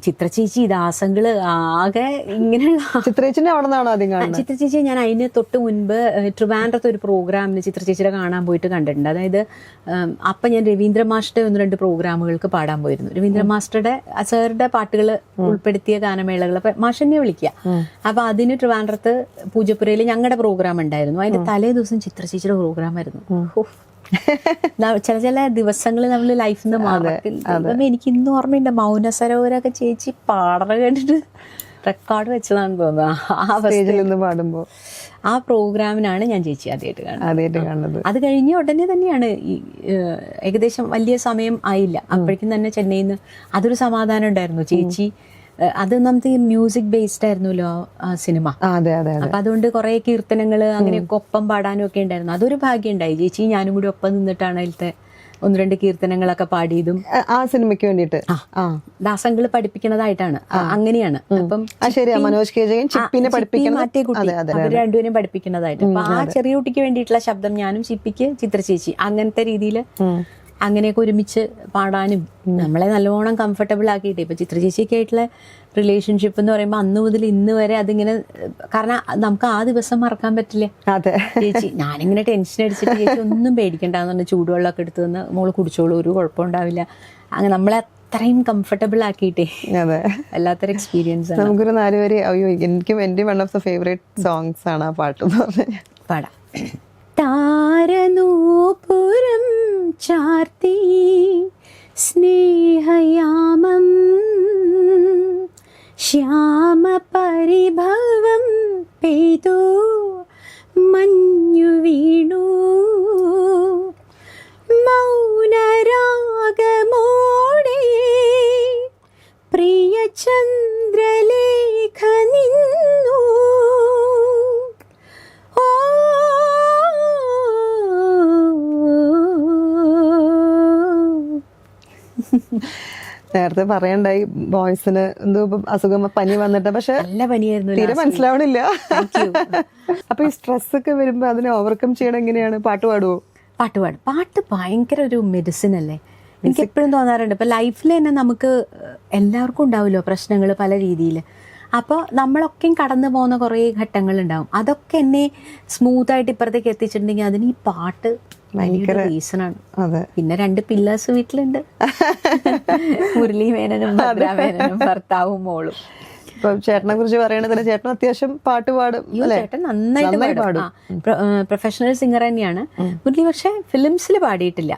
A: ചിത്ര ചേച്ചി, ദാസങ്ങള് ആകെ ഇങ്ങനെയുള്ള.
B: ചിത്ര ചേച്ചിനെ അവിടെ നിന്നാണ് ആദ്യം കാണുന്നത്?
A: ചിത്ര ചേച്ചി ഞാൻ അതിന് തൊട്ട് മുൻപ് ട്രിവാൻഡ്രത്ത് ഒരു പ്രോഗ്രാമിന് ചിത്ര ചേച്ചിയുടെ കാണാൻ പോയിട്ട് കണ്ടിട്ടുണ്ട്. അതായത് അപ്പം ഞാൻ രവീന്ദ്ര മാസ്റ്ററുടെ 1-2 പ്രോഗ്രാമുകൾക്ക് പാടാൻ പോയിരുന്നു. രവീന്ദ്ര മാസ്റ്ററുടെ സാറിന്റെ പാട്ടുകൾ ഉൾപ്പെടുത്തിയ ഗാനമേളകൾ മാഷന്നെ വിളിക്കുക. അപ്പൊ അതിന് ട്രിവാൻഡ്രത്ത് പൂജപ്പുരയിൽ ഞങ്ങളുടെ പ്രോഗ്രാം ഉണ്ടായിരുന്നു. അതിന്റെ തലേ ദിവസം ചിത്ര ചേച്ചിയുടെ പ്രോഗ്രാം ആയിരുന്നു. ചില ദിവസങ്ങൾ നമ്മൾ ലൈഫിൽ നിന്ന് മാറത്തില്ല. എനിക്ക് ഇന്നും ഓർമ്മയുണ്ട്, മൗന സരോവരൊക്കെ ചേച്ചി പാടണ കേട്ടിട്ട് റെക്കോർഡ് വെച്ചതാണെന്ന് തോന്നുന്നു.
B: പാടുമ്പോ
A: ആ പ്രോഗ്രാമിനാണ് ഞാൻ ചേച്ചി ആദ്യമായിട്ട്
B: കാണുന്നത്.
A: അത് കഴിഞ്ഞ ഉടനെ തന്നെയാണ് ഏകദേശം വലിയ സമയം ആയില്ല, അപ്പോഴേക്കും തന്നെ ചെന്നൈയിൽ നിന്ന് അതൊരു സമാധാനം ഉണ്ടായിരുന്നു. ചേച്ചി അത് നമുക്ക് മ്യൂസിക് ബേസ്ഡ് ആയിരുന്നല്ലോ ആ സിനിമ. അപ്പൊ അതുകൊണ്ട് കുറെ കീർത്തനങ്ങള് അങ്ങനെയൊക്കെ ഒപ്പം പാടാനും ഒക്കെ ഉണ്ടായിരുന്നു. അതൊരു ഭാഗ്യം ഉണ്ടായി. ചേച്ചി ഞാനും കൂടി ഒപ്പം നിന്നിട്ടാണ് അതിലത്തെ 1-2 കീർത്തനങ്ങളൊക്കെ പാടിയതും
B: ആ സിനിമയ്ക്ക് വേണ്ടിയിട്ട്.
A: ദാസങ്കിള് പഠിപ്പിക്കുന്നതായിട്ടാണ്, അങ്ങനെയാണ്. അപ്പം
B: മനോജ് കെ ജയൻ ചിപ്പിനെ
A: മാറ്റേ കുട്ടി അവർ രണ്ടുപേരും പഠിപ്പിക്കുന്നതായിട്ട്. അപ്പൊ ആ ചെറിയ കുട്ടിക്ക് വേണ്ടിയിട്ടുള്ള ശബ്ദം ഞാനും, ചിപ്പിക്ക് ചിത്ര ചേച്ചി, അങ്ങനത്തെ രീതിയിൽ അങ്ങനെയൊക്കെ ഒരുമിച്ച് പാടാനും നമ്മളെ നല്ലോണം കംഫർട്ടബിൾ ആക്കിയിട്ട്. ഇപ്പൊ ചിത്ര ചേച്ചിയൊക്കെ ആയിട്ടുള്ള റിലേഷൻഷിപ്പ് എന്ന് പറയുമ്പോൾ അന്ന് മുതൽ ഇന്ന് വരെ അതിങ്ങനെ, കാരണം നമുക്ക് ആ ദിവസം മറക്കാൻ പറ്റില്ല. ചേച്ചി ഞാനിങ്ങനെ ടെൻഷൻ അടിച്ചിട്ട് ചേച്ചി ഒന്നും പേടിക്കണ്ടെന്ന് പറഞ്ഞ ചൂടുവെള്ളമൊക്കെ എടുത്തു തന്ന് മോള് കുടിച്ചോളൂ, ഒരു കുഴപ്പമുണ്ടാവില്ല. അങ്ങനെ നമ്മളെ അത്രയും കംഫർട്ടബിൾ ആക്കിയിട്ടേ വല്ലാത്തൊരു എക്സ്പീരിയൻസ് ആണ്.
B: നമുക്കൊരു 4 വരി, അയ്യോ എനിക്കും എൻ്റെ one of the favourite songs ആണ് ആ പാട്ട്.
A: പാടാം. താരനൂപുരം ചാർത്തി സ്നേഹയാമം ശ്യാമപരിഭവം പെയ്തു മഞ്ഞു വീണു മൗനരാഗമോടെ പ്രിയ ചന്ദ്രലേഖ നിന്നു.
B: നേരത്തെ പറയണ്ടായി ബോയ്സിന് എന്തോ അസുഖം, പനി വന്നിട്ട്, പക്ഷെ
A: നല്ല പനിയായിരുന്നു,
B: തീരെ മനസ്സിലാവണില്ല. അപ്പൊ ഈ സ്ട്രെസ് ഒക്കെ വരുമ്പോ അതിനെ ഓവർകം ചെയ്യണം എങ്ങനെയാണ്? പാട്ട് പാടുവോ?
A: പാട്ട് ഭയങ്കര ഒരു മെഡിസിൻ അല്ലേ. എനിക്ക് എപ്പോഴും തോന്നാറുണ്ട്, ഇപ്പൊ ലൈഫിൽ തന്നെ നമുക്ക് എല്ലാവർക്കും ഉണ്ടാവുമല്ലോ പ്രശ്നങ്ങൾ പല രീതിയിൽ. അപ്പോൾ നമ്മളൊക്കെയും കടന്നു പോകുന്ന കുറേ ഘട്ടങ്ങളുണ്ടാവും. അതൊക്കെ എന്നെ സ്മൂത്തായിട്ട് ഇപ്പുറത്തേക്ക് എത്തിച്ചിട്ടുണ്ടെങ്കിൽ അതിന് ഈ പാട്ട് ഭയങ്കര റീസണാണ്. പിന്നെ 2 പില്ലേഴ്സ് വീട്ടിലുണ്ട്, മുരളി മേനനും ഭദ്രാ മേനനും ഭർത്താവും മോളും.
B: ഇപ്പൊ ചേട്ടനെ കുറിച്ച് പറയണത് തന്നെ ചേട്ടൻ അത്യാവശ്യം പാട്ട് പാടും അല്ലേ?
A: ചേട്ടൻ നന്നായിട്ട് പാടും. പ്രൊഫഷണൽ സിംഗർ തന്നെയാണ്. പുള്ളി പക്ഷെ ഫിലിംസിൽ പാടിയിട്ടില്ല.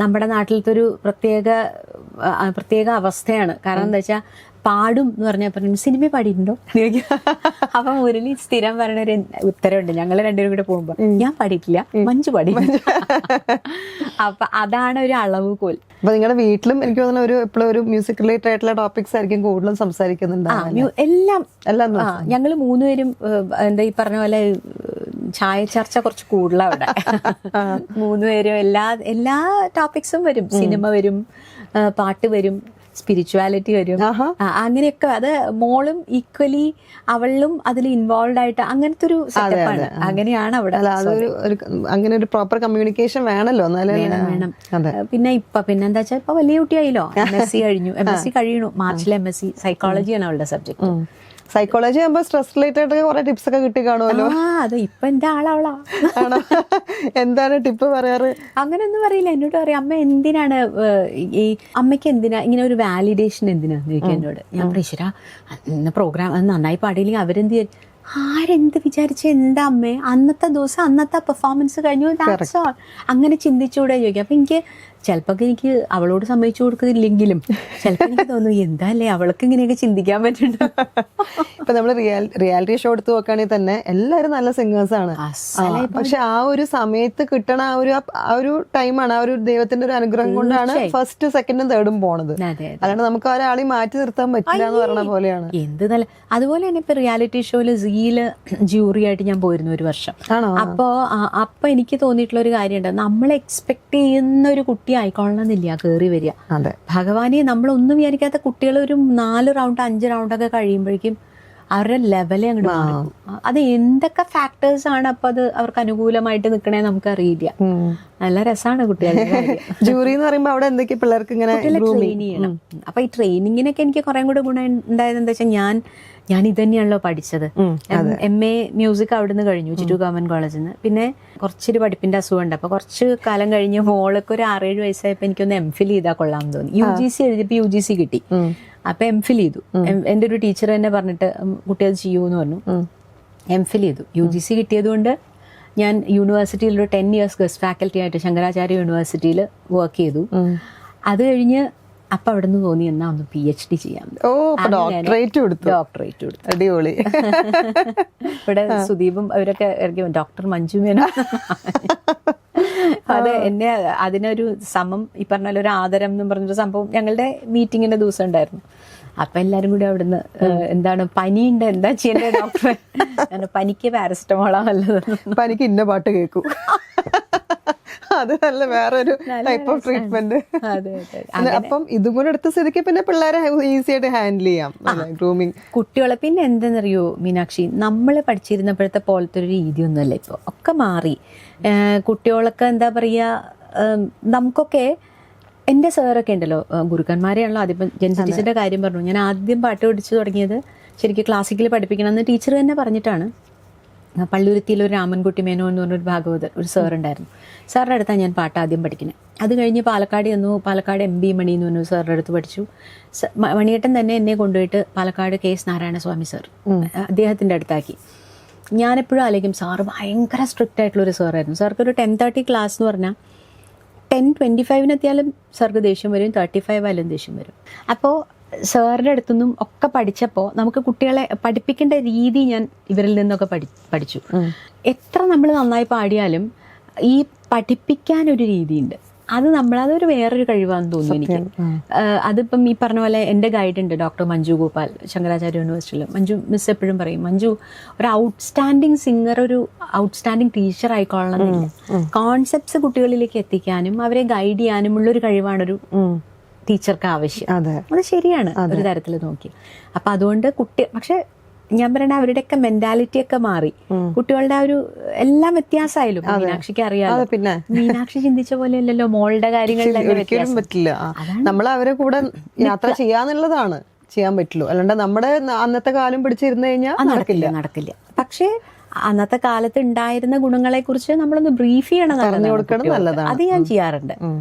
A: നമ്മുടെ നാട്ടിലത്തെ ഒരു പ്രത്യേക അവസ്ഥയാണ്. കാരണം എന്താ വെച്ചാൽ പാടും എന്ന് പറഞ്ഞാൽ സിനിമ പാടിയിട്ടുണ്ടോ അപ്പൊ മുരളി സ്ഥിരം പറയുന്ന ഒരു ഉത്തരവുണ്ട് ഞങ്ങൾ രണ്ടുപേരും കൂടെ പോകുമ്പോ, ഞാൻ പാടിയിട്ടില്ല, മഞ്ജു പാടി. അപ്പൊ അതാണ് ഒരു അളവ് കോൽ.
B: അപ്പൊ നിങ്ങളുടെ വീട്ടിലും എനിക്ക് തോന്നുന്നു എപ്പോഴും ഒരു മ്യൂസിക് റിലേറ്റഡ് ആയിട്ടുള്ള ടോപ്പിക്സ് ആയിരിക്കും കൂടുതലും സംസാരിക്കുന്നുണ്ട്.
A: എല്ലാം ഞങ്ങൾ മൂന്നുപേരും എന്താ ഈ പറഞ്ഞ പോലെ ചായ ചർച്ച കുറച്ച് കൂടുതലാണ് അവിടെ. മൂന്നുപേരും എല്ലാ ടോപ്പിക്സും വരും. സിനിമ വരും, പാട്ട് വരും, സ്പിരിച്വാലിറ്റി വരും, അങ്ങനെയൊക്കെ. അത് മോളും ഈക്വലി അവളിലും അതിൽ ഇൻവോൾവ് ആയിട്ട് അങ്ങനത്തെ ഒരു സെറ്റപ്പാണ്. അങ്ങനെയാണ് അവിടെ.
B: അങ്ങനെ ഒരു പ്രോപ്പർ കമ്മ്യൂണിക്കേഷൻ വേണല്ലോ.
A: വേണം. പിന്നെ പിന്നെന്താ വെച്ചാൽ ഇപ്പൊ വലിയ കുട്ടിയായില്ലോ. MSc കഴിഞ്ഞു. MSc കഴിയണു. മാർച്ചിൽ MSc സൈക്കോളജിയാണ് അവളുടെ സബ്ജക്ട്.
B: സൈക്കോളജി ആകുമ്പോൾ സ്ട്രെസ് റിലേറ്റഡ് കുറെ ടിപ്സ് ഒക്കെ കിട്ടി കാണുമല്ലോ.
A: അത് ഇപ്പൊ എന്റെ ആളവളാ.
B: എന്താണ് ടിപ്പ് പറയാറ്?
A: അങ്ങനെയൊന്നും പറയില്ല. എന്നോട് പറയാം, അമ്മ എന്തിനാണ് ഈ അമ്മയ്ക്ക് എന്തിനാ ഇങ്ങനെ ഒരു വാലിഡേഷൻ എന്തിനാന്ന് ചോദിക്കുക എന്നോട്. ഞാൻ പറയും, അന്ന് പ്രോഗ്രാം അത് നന്നായി പാടിയില്ലെങ്കിൽ അവരെന്ത് ആരെന്ത് വിചാരിച്ച എന്താ അമ്മേ, അന്നത്തെ ദിവസം അന്നത്തെ പെർഫോമൻസ് കഴിഞ്ഞു, അങ്ങനെ ചിന്തിച്ചുകൂടെ ചോദിക്കാം. അപ്പൊ എനിക്ക് അവളോട് സമ്മതിച്ചു കൊടുക്കുന്നില്ലെങ്കിലും ചിലപ്പോൾ എനിക്ക് തോന്നുന്നു എന്താ അല്ലേ അവൾക്ക് ഇങ്ങനെയൊക്കെ ചിന്തിക്കാൻ പറ്റുന്നുണ്ട്.
B: ഇപ്പൊ നമ്മള് റിയാലിറ്റി ഷോ എടുത്ത് നോക്കുകയാണെങ്കിൽ തന്നെ എല്ലാവരും നല്ല സിംഗേഴ്സ് ആണ്. പക്ഷെ ആ ഒരു സമയത്ത് കിട്ടണ ആ ഒരു ടൈമാണ്, ആ ഒരു ദൈവത്തിന്റെ ഒരു അനുഗ്രഹം കൊണ്ടാണ് ഫസ്റ്റ് സെക്കൻഡും തേർഡും പോണത്. അല്ലാണ്ട് നമുക്ക് ഒരാളെ മാറ്റി നിർത്താൻ പറ്റില്ല എന്ന് പറഞ്ഞ പോലെയാണ്.
A: എന്ത് നല്ല. അതുപോലെ തന്നെ ഇപ്പൊ റിയാലിറ്റി ഷോയില് സീയില് ജൂറി ആയിട്ട് ഞാൻ പോയിരുന്നു ഒരു വർഷം. അപ്പൊ എനിക്ക് തോന്നിയിട്ടുള്ള ഒരു കാര്യമുണ്ട്, നമ്മൾ എക്സ്പെക്ട് ചെയ്യുന്ന ഒരു കുട്ടി ആയിക്കൊള്ളണമെന്നില്ല കയറി വരിക. ഭഗവാനെ നമ്മളൊന്നും വിചാരിക്കാത്ത കുട്ടികൾ ഒരു 4 റൗണ്ട് 5 റൗണ്ടൊക്കെ കഴിയുമ്പോഴേക്കും അവരുടെ ലെവലേ അങ്ങോട്ട് മാറും. അത് എന്തൊക്കെ ഫാക്ടേഴ്സ് ആണ് അപ്പൊ അത് അവർക്ക് അനുകൂലമായിട്ട് നിൽക്കണേ നമുക്കറിയില്ല. നല്ല രസമാണ് കുട്ടികളുടെ
B: ജൂറി എന്ന് പറയുമ്പോൾ അവിടെ എന്തൊക്കെ പിള്ളേർക്ക് ഇങ്ങനെ
A: ട്രെയിൻ ചെയ്യണം. അപ്പൊ ഈ ട്രെയിനിങ്ങിനൊക്കെ എനിക്ക് കുറെ കൂടെ ഗുണം ഉണ്ടായത് എന്താ വെച്ചാൽ ഞാൻ ഇത് തന്നെയാണല്ലോ പഠിച്ചത്. MA മ്യൂസിക് അവിടുന്ന് കഴിഞ്ഞു ചിറ്റൂർ ഗവൺമെന്റ് കോളേജിൽ നിന്ന്. പിന്നെ കുറച്ചൊരു പഠിപ്പിന്റെ അസുഖമുണ്ട്. അപ്പൊ കുറച്ച് കാലം കഴിഞ്ഞ് മോളൊക്കെ ഒരു 6-7 വയസ്സായപ്പോ എനിക്കൊന്ന് MPhil ചെയ്താൽ കൊള്ളാമെന്ന് തോന്നി. UGC എഴുതിയപ്പോ UGC കിട്ടി. അപ്പൊ MPhil ചെയ്തു. എന്റെ ഒരു ടീച്ചർ തന്നെ പറഞ്ഞിട്ട് കുട്ടി അത് ചെയ്യൂന്ന് പറഞ്ഞു. MPhil ചെയ്തു. UGC കിട്ടിയത് കൊണ്ട് ഞാൻ യൂണിവേഴ്സിറ്റിയിൽ ഒരു 10 years ഗസ്റ്റ് ഫാക്കൽറ്റി ആയിട്ട് ശങ്കരാചാര്യ യൂണിവേഴ്സിറ്റിയിൽ വർക്ക് ചെയ്തു. അത് കഴിഞ്ഞ് അപ്പൊ അവിടെ നിന്ന് തോന്നി എന്നാ ഒന്ന് PhD ചെയ്യാം.
B: ഡോക്ടറേറ്റ് കൊടുത്തു. അടിപൊളി.
A: ഇവിടെ സുദീപും അവരൊക്കെ ഡോക്ടർ മഞ്ജു മേനോൻ. അത് എന്നെ അതിനൊരു സമം ഈ പറഞ്ഞ ഒരു ആദരം എന്ന് പറഞ്ഞൊരു സംഭവം ഞങ്ങളുടെ മീറ്റിങ്ങിന്റെ ദിവസം ഉണ്ടായിരുന്നു. അപ്പൊ എല്ലാരും കൂടി അവിടുന്ന് എന്താണ് പനിയുണ്ട് എന്താ ചെയ്യേണ്ടത് ഡോക്ടർ? പനിക്ക് പാരസെറ്റമോളാ നല്ലത്,
B: പനിക്ക് ഇന്ന പാട്ട് കേൾക്കൂ. അത് നല്ല വേറൊരു ടൈപ്പ് ഓഫ് ട്രീറ്റ്മെന്റ്. അപ്പം ഇതും കൂടെ എടുത്ത സ്ഥിതിക്ക് പിന്നെ പിള്ളേരെ ഈസി ആയിട്ട് ഹാൻഡിൽ ചെയ്യാം ഗ്രൂമിങ് കുട്ടികളെ.
A: പിന്നെ എന്തെന്നറിയോ മീനാക്ഷി, നമ്മള് പഠിച്ചിരുന്നപ്പോഴത്തെ പോലത്തെ ഒരു രീതിയൊന്നുമല്ല ഇപ്പൊ, ഒക്കെ മാറി. കുട്ടികളൊക്കെ എന്താ പറയാ, നമുക്കൊക്കെ എൻ്റെ സാറൊക്കെ ഉണ്ടല്ലോ, ഗുരുക്കന്മാരെയാണല്ലോ ആദ്യം. ജെൻസിറ്റിസിന്റെ കാര്യം പറഞ്ഞു. ഞാൻ ആദ്യം പാട്ട് പഠിച്ചു തുടങ്ങിയത് ശരിക്കും ക്ലാസിക്കൽ പഠിപ്പിക്കണം എന്ന് ടീച്ചർ തന്നെ പറഞ്ഞിട്ടാണ്. പള്ളുരുത്തിയിൽ ഒരു രാമൻകുട്ടി മേനോൻ എന്ന് പറഞ്ഞൊരു ഭാഗവതർ ഒരു സാർ ഉണ്ടായിരുന്നു. സാറിൻ്റെ അടുത്താണ് ഞാൻ പാട്ട് ആദ്യം പഠിക്കുന്നത്. അത് കഴിഞ്ഞ് പാലക്കാട് ചെന്നു. പാലക്കാട് MB മണി എന്ന് പറഞ്ഞ സാറിൻ്റെ അടുത്ത് പഠിച്ചു. മണിയേട്ടൻ തന്നെ എന്നെ കൊണ്ടുപോയിട്ട് പാലക്കാട് KS നാരായണസ്വാമി സാർ അദ്ദേഹത്തിൻ്റെ അടുത്താക്കി. ഞാനെപ്പോഴും ആലോചിക്കും, സാറ് ഭയങ്കര സ്ട്രിക്റ്റ് ആയിട്ടുള്ളൊരു സാറായിരുന്നു. സാർക്ക് ഒരു 10:30 ക്ലാസ് എന്ന് പറഞ്ഞാൽ 10:25 എത്തിയാലും സാർക്ക് ദേഷ്യം വരും, 35 ആയാലും ദേഷ്യം വരും. അപ്പോൾ സാറിൻ്റെ അടുത്തുനിന്നും ഒക്കെ പഠിച്ചപ്പോൾ നമുക്ക് കുട്ടികളെ പഠിപ്പിക്കേണ്ട രീതി ഞാൻ ഇവരിൽ നിന്നൊക്കെ പഠിച്ചു. എത്ര നമ്മൾ നന്നായി പാടിയാലും ഈ പഠിപ്പിക്കാനൊരു രീതിയുണ്ട്. അതൊരു വേറൊരു കഴിവാന്ന് തോന്നുന്നു എനിക്ക്. അതിപ്പം ഈ പറഞ്ഞ പോലെ എൻ്റെ ഗൈഡ് ഉണ്ട് ഡോക്ടർ മഞ്ജു ഗോപാൽ, ശങ്കരാചാര്യ യൂണിവേഴ്സിറ്റിയിൽ. മഞ്ജു മിസ് എപ്പോഴും പറയും, മഞ്ജു ഒരു ഔട്ട്സ്റ്റാൻഡിങ് സിംഗർ, ഒരു ഔട്ട്സ്റ്റാൻഡിങ് ടീച്ചർ ആയിക്കൊള്ളണമെന്നില്ല. കോൺസെപ്റ്റ്സ് കുട്ടികളിലേക്ക് എത്തിക്കാനും അവരെ ഗൈഡ് ചെയ്യാനും ഉള്ളൊരു കഴിവാണൊരു ടീച്ചർക്ക് ആവശ്യം. അത് ശരിയാണ് ഒരു തരത്തിൽ നോക്കി. അപ്പൊ അതുകൊണ്ട് പക്ഷെ ഞാൻ പറയണ അവരുടെയൊക്കെ മെന്റാലിറ്റി ഒക്കെ മാറി. കുട്ടികളുടെ ആ ഒരു എല്ലാം വ്യത്യാസമായാലും മീനാക്ഷിക്ക് അറിയാലോ. പിന്നെ മീനാക്ഷി ചിന്തിച്ച പോലെ അല്ലല്ലോ മോളുടെ കാര്യങ്ങളിലൊരിക്കലും
B: പറ്റില്ല. നമ്മൾ അവരെ കൂടെ യാത്ര ചെയ്യാന്നുള്ളതാണ് ചെയ്യാൻ പറ്റുള്ളൂ. അല്ലാണ്ട് നമ്മുടെ അന്നത്തെ കാലം പിടിച്ചിരുന്നു കഴിഞ്ഞാൽ നടക്കില്ല.
A: പക്ഷേ അന്നത്തെ കാലത്ത് ഉണ്ടായിരുന്ന ഗുണങ്ങളെ കുറിച്ച് നമ്മളൊന്ന് ബ്രീഫ് ചെയ്യണം നല്ലതാണ്. അത് ഞാൻ ചെയ്യാറുണ്ട്,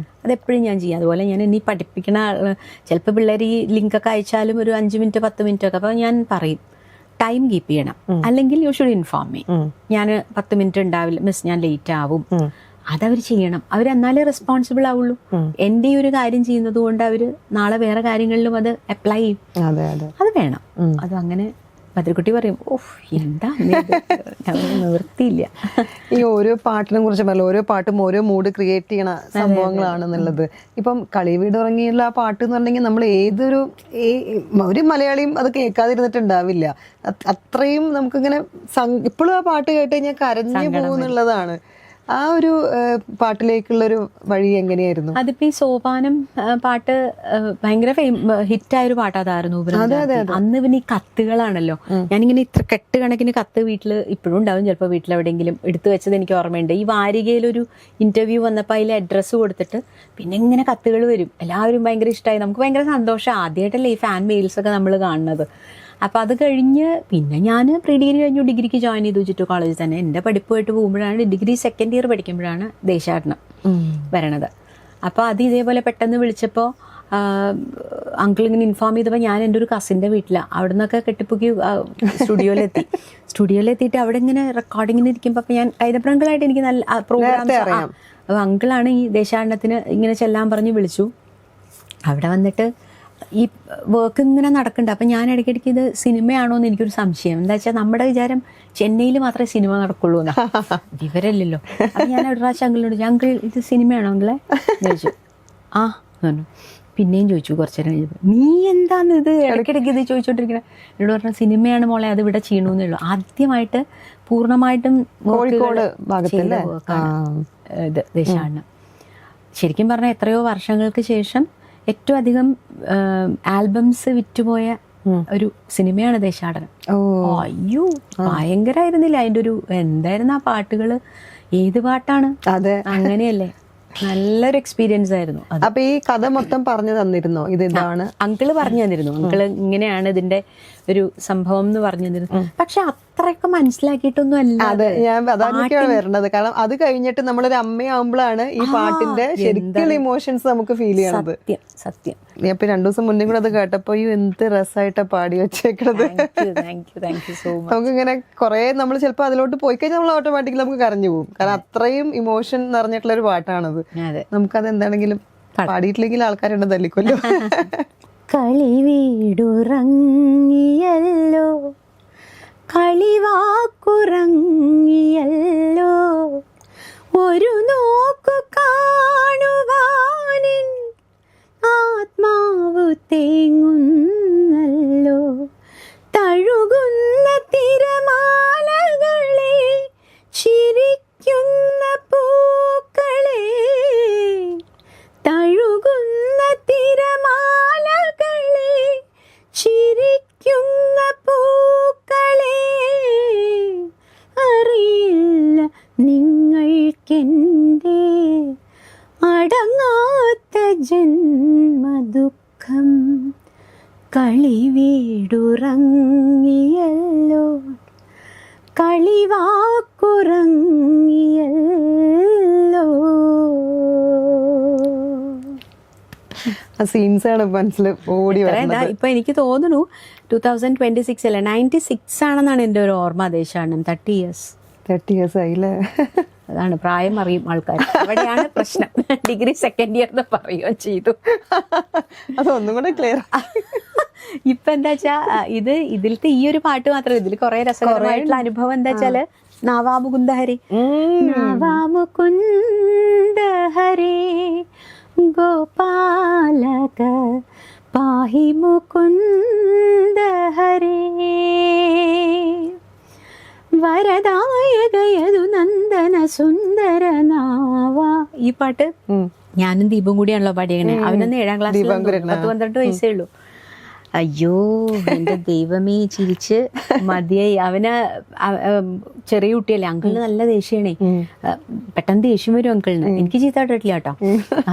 A: അതെപ്പോഴും ഞാൻ ചെയ്യും. അതുപോലെ ഞാൻ ഇനി പഠിപ്പിക്കണ ചിലപ്പോൾ പിള്ളേർ ഈ ലിങ്കൊക്കെ അയച്ചാലും ഒരു 5 മിനിറ്റ് 10 മിനിറ്റ് ഒക്കെ, അപ്പോൾ ഞാൻ പറയും ടൈം കീപ്പ് ചെയ്യണം, അല്ലെങ്കിൽ യു ഷുഡ് ഇൻഫോം മീ. ഞാൻ 10 മിനിറ്റ് ഉണ്ടാവില്ല മിസ്, ഞാൻ ലേറ്റ് ആവും. അതവർ ചെയ്യണം. അവരെന്നാലേ റെസ്പോൺസിബിൾ ആവുള്ളൂ. എൻ്റെ ഈ ഒരു കാര്യം ചെയ്യുന്നത് കൊണ്ട് അവർ നാളെ വേറെ കാര്യങ്ങളിലും അത് അപ്ലൈ ചെയ്യും. അത് വേണം. അത് അങ്ങനെ ഭദ്രക്കുട്ടി പറയും, ഓഹ് എന്താ നിവൃത്തിയില്ല.
B: ഈ ഓരോ പാട്ടിനെ കുറിച്ച് പറഞ്ഞാൽ ഓരോ പാട്ടും ഓരോ മൂഡ് ക്രിയേറ്റ് ചെയ്യണ സംഭവങ്ങളാണെന്നുള്ളത്. ഇപ്പം കളി വീട് ഉറങ്ങിയുള്ള ആ പാട്ട് എന്ന് പറഞ്ഞെങ്കിൽ നമ്മൾ ഒരു മലയാളിയും അത് കേൾക്കാതിരുന്നിട്ടുണ്ടാവില്ല. അത്രയും നമുക്കിങ്ങനെ ഇപ്പോഴും ആ പാട്ട് കേട്ട് കഴിഞ്ഞാൽ കരഞ്ഞു പോകുന്നുള്ളതാണ്. ആ ഒരു പാട്ടിലേക്കുള്ളൊരു വഴി എങ്ങനെയായിരുന്നു?
A: അതിപ്പോ ഈ സോപാനം പാട്ട് ഭയങ്കര ഹിറ്റായൊരു പാട്ട് അതായിരുന്നു. അന്ന് പിന്നെ ഈ കത്തുകളാണല്ലോ, ഞാനിങ്ങനെ ഇത്ര കെട്ടുകണക്കിന് കത്ത് വീട്ടിൽ ഇപ്പോഴും ഉണ്ടാവും, ചിലപ്പോൾ വീട്ടിൽ എവിടെയെങ്കിലും എടുത്തു വെച്ചത് എനിക്ക് ഓർമ്മയുണ്ട്. ഈ വാരികയിലൊരു ഇന്റർവ്യൂ വന്നപ്പോൾ അതിൽ അഡ്രസ്സ് കൊടുത്തിട്ട് പിന്നെ ഇങ്ങനെ കത്തുകൾ വരും. എല്ലാവരും ഭയങ്കര ഇഷ്ടമായി, നമുക്ക് ഭയങ്കര സന്തോഷം. ആദ്യമായിട്ടല്ലേ ഈ ഫാൻ മെയിൽസ് ഒക്കെ നമ്മൾ കാണുന്നത്. അപ്പോൾ അത് കഴിഞ്ഞ് പിന്നെ ഞാൻ പ്രീ ഡിഗ്രി കഴിഞ്ഞു ഡിഗ്രിക്ക് ജോയിൻ ചെയ്തു ചിറ്റൂർ കോളേജിൽ തന്നെ. എൻ്റെ പഠിപ്പുമായിട്ട് പോകുമ്പോഴാണ് ഡിഗ്രി സെക്കൻഡ് ഇയർ പഠിക്കുമ്പോഴാണ് ദേശാടനം വരണത്. അപ്പോൾ അത് ഇതേപോലെ പെട്ടെന്ന് വിളിച്ചപ്പോൾ അങ്കിൾ ഇങ്ങനെ ഇൻഫോം ചെയ്തപ്പോൾ ഞാൻ എൻ്റെ ഒരു കസിൻ്റെ വീട്ടിലാണ്. അവിടെ നിന്നൊക്കെ കെട്ടിപ്പൊക്കി സ്റ്റുഡിയോയിലെത്തിയിട്ട് അവിടെ ഇങ്ങനെ റെക്കോർഡിങ്ങിന് ഇരിക്കുമ്പോൾ അപ്പോൾ ഞാൻ കൈതപ്രങ്കിളായിട്ട് എനിക്ക് നല്ല പ്രോഗ്രാം. അപ്പോൾ അങ്കിളാണ് ഈ ദേശാടനത്തിന് ഇങ്ങനെ ചെല്ലാൻ പറഞ്ഞ് വിളിച്ചു. അവിടെ വന്നിട്ട് ഈ വർക്ക് ഇങ്ങനെ നടക്കുന്നുണ്ട്. അപ്പം ഞാൻ ഇടയ്ക്കിടയ്ക്ക് ഇത് സിനിമയാണോ എന്ന് എനിക്കൊരു സംശയം. എന്താ വെച്ചാൽ നമ്മുടെ വിചാരം ചെന്നൈയിൽ മാത്രമേ സിനിമ നടക്കുള്ളൂ എന്നാ, വിവരമില്ലല്ലോ. അപ്പം ഞാൻ ഒരു പ്രാവശ്യം അങ്കിളിനോട് അങ്കിൾ ഇത് സിനിമയാണോ അങ്കിളെ ചോദിച്ചു. ആ പറഞ്ഞു. പിന്നെയും ചോദിച്ചു കുറച്ചു നേരം കഴിഞ്ഞപ്പോൾ, നീ എന്താന്ന് ഇത് ഇടയ്ക്കിടയ്ക്ക് ഇത് ചോദിച്ചോണ്ടിരിക്കണേ? എന്നോട് പറഞ്ഞ സിനിമയാണ് മോളെ, അത് ഇവിടെ ചെയ്യണമെന്നേ ഉള്ളൂ. ആദ്യമായിട്ട് പൂർണ്ണമായിട്ടും ഇത് ദേശാടനം. ശരിക്കും പറഞ്ഞാൽ എത്രയോ വർഷങ്ങൾക്ക് ശേഷം ഏറ്റവും അധികം ആൽബംസ് വിറ്റുപോയ ഒരു സിനിമയാണ് ദേശാടനം. അയ്യോ ഭയങ്കരായിരുന്നില്ല അതിന്റെ ഒരു, എന്തായിരുന്നു ആ പാട്ടുകള്, ഏത് പാട്ടാണ്, അങ്ങനെയല്ലേ, നല്ലൊരു എക്സ്പീരിയൻസ് ആയിരുന്നു.
B: അപ്പൊ ഈ കഥ മൊത്തം പറഞ്ഞു തന്നിരുന്നോ? ഇതാണ്
A: അങ്കിള് പറഞ്ഞു തന്നിരുന്നു. അങ്കിള് ഇങ്ങനെയാണ് ഇതിന്റെ ഒരു സംഭവം എന്ന് പറഞ്ഞു തന്നിരുന്നു. പക്ഷെ അത്രയൊക്കെ മനസ്സിലാക്കിയിട്ടൊന്നും അല്ല.
B: ഞാൻ അതാണ് വരണത്. കാരണം അത് കഴിഞ്ഞിട്ട് നമ്മളൊരു അമ്മയാവുമ്പോഴാണ് ഈ പാട്ടിന്റെ ശരിക്കുള്ള ഇമോഷൻസ് നമുക്ക് ഫീൽ ചെയ്യണത്.
A: സത്യം.
B: ഞാൻ ഇപ്പൊ 2 ദിവസം മുന്നേ കൂടെ അത് കേട്ടപ്പോ എന്ത് രസമായിട്ടാ പാടി വെച്ചേക്കണത്. നമുക്കിങ്ങനെ കുറെ നമ്മൾ ചിലപ്പോ അതിലോട്ട് പോയി കഴിഞ്ഞാൽ നമ്മൾ ഓട്ടോമാറ്റിക്കലി നമുക്ക് കരഞ്ഞു പോകും. കാരണം അത്രയും ഇമോഷൻ നിറഞ്ഞിട്ടുള്ള ഒരു പാട്ടാണത്. നമുക്കത് എന്താണെങ്കിലും പാടിയിട്ടില്ലെങ്കിൽ ആൾക്കാരുണ്ട് തല്ലിക്കൊല്ലോ.
A: കളി വീടുറങ്ങിയല്ലോ, കളിവാക്കുറങ്ങിയല്ലോ, ഒരു നോക്കു കാണുവാനിൻ ആത്മാവ് തേങ്ങുന്നല്ലോ, തഴുകുന്ന തിരമാലകളെ, ചിരിക്കുന്ന പൂക്കളെ, തഴുകുന്ന തിരമാലകളെ, ചിരിക്കുന്ന പൂക്കളെ, അറിയില്ല നിങ്ങൾക്കെൻ്റെ അടങ്ങാത്ത ജന്മദുഃഖം, കളി വീടുറങ്ങിയല്ലോ, കളിവാക്കുറങ്ങിയല്ലോ.
B: സീൻസാണ് മനസ്സിൽ ഓടി വരുന്നത്.
A: ഇപ്പൊ എനിക്ക് തോന്നുന്നു 2026 അല്ല 96 ആണെന്നാണ് എൻ്റെ ഒരു ഓർമ്മ. ദേശാടനം 30 years
B: ആയില്ലേ?
A: അതാണ് പ്രായം അറിയും ആൾക്കാർ, അവിടെയാണ് പ്രശ്നം. ഡിഗ്രി സെക്കൻഡ് ഇയർ എന്ന് പറയുകയും ചെയ്തു.
B: അതൊന്നും കൂടെ ക്ലിയർ.
A: ഇപ്പൊ എന്താ വെച്ചാ ഇതിലത്തെ ഈ ഒരു പാട്ട് മാത്രമല്ല, ഇതിൽ കുറെ രസകരമായിട്ടുള്ള അനുഭവം എന്താ വെച്ചാല്, നാവാമുകുന്ദ ഹരേ, നാവാമുകുന്ദ ഹരേ, ഗോപാലക പാഹി മുകുന്ദ ഹരേ, വരദായകയതു നന്ദന സുന്ദര നാവ. ഈ പാട്ട് ഞാനും ദീപും കൂടിയാണല്ലോ പാടിയങ്ങനെ. അവനൊന്ന് 7ാം ക്ലാസ്സിൽ, 10-12 വയസ്സേ ഉള്ളൂ. അയ്യോ എന്റെ ദൈവമേ, ചിരിച്ച് മതിയായി. അവന് ചെറിയ കുട്ടിയല്ലേ, അങ്കിളിന് നല്ല ദേഷ്യമാണേ. പെട്ടെന്ന് ദേഷ്യം വരും അങ്കിളിന്. എനിക്ക് ചീത്ത കേട്ടിട്ടില്ല കേട്ടോ.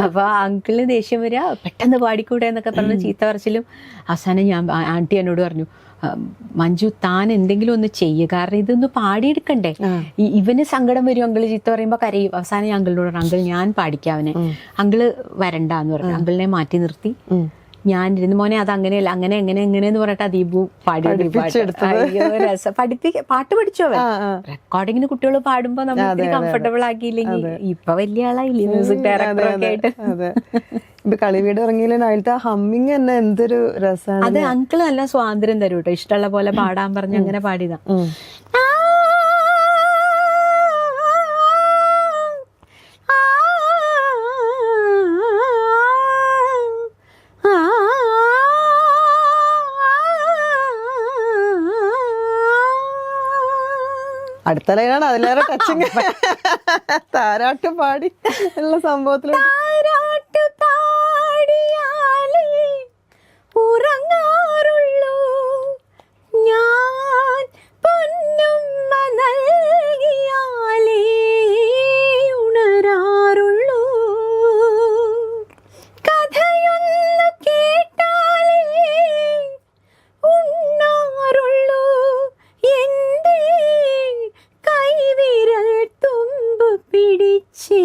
A: അപ്പൊ അങ്കിളിന് ദേഷ്യം വരിക, പെട്ടെന്ന് പാടിക്കൂടെ എന്നൊക്കെ പറഞ്ഞ് ചീത്ത പറച്ചിലും. അവസാനം ആന്റി എന്നോട് പറഞ്ഞു, മഞ്ജു താൻ എന്തെങ്കിലും ഒന്ന് ചെയ്യുക, കാരണം ഇതൊന്ന് പാടിയെടുക്കണ്ടേ. ഇവന് സങ്കടം വരും, അങ്കിള് ചീത്ത പറയുമ്പോ കരയും. അവസാനം ഞാൻ അങ്കിളിനോട് പറഞ്ഞു, അങ്കിൾ ഞാൻ പാടിക്കാവനെ, അങ്കിള് വരണ്ടാന്ന് പറഞ്ഞു. അങ്കിളിനെ മാറ്റി നിർത്തി ഞാൻ ഇരുന്ന്, മോനെ അത് അങ്ങനെയല്ല, അങ്ങനെ എങ്ങനെയെന്ന് പറഞ്ഞിട്ട് ദീപു പാടി രസം പാട്ട് പഠിച്ചു അവൻ. റെക്കോർഡിങ്ങിന് കുട്ടികൾ പാടുമ്പോ നമുക്ക് കംഫർട്ടബിൾ ആക്കിയില്ലെങ്കിൽ ഇപ്പൊ വലിയ ആളായില്ലേ മ്യൂസിക് ഡയറക്ടറൊക്കെ ആയിട്ട്.
B: ഇപ്പൊ കളിവീട് ഇറങ്ങിയില്ല അതിലത്തെ ഹമ്മിങ് തന്നെ എന്തൊരു രസമാണ്.
A: അത് അങ്കിള് നല്ല സ്വാതന്ത്ര്യം തരും കേട്ടോ, ഇഷ്ടമുള്ള പോലെ പാടാൻ പറഞ്ഞ് അങ്ങനെ പാടിയതാ.
B: അടുത്ത ലൈനാണ് അതിലേറെ ടച്ചിങ്. താരാട്ട് പാടി ഉള്ള സംഭവത്തില്
A: ഉറങ്ങാറുള്ളൂ ഞാൻ, പൊന്നുമ്മ നൽകിയാലേ ഉണരാറുള്ളൂ, കഥയൊന്നു കേട്ടാലേ ഉണ്ണാറുള്ളൂ, എന്റെ കൈവിരൽ തുമ്പ് പിടിച്ചേ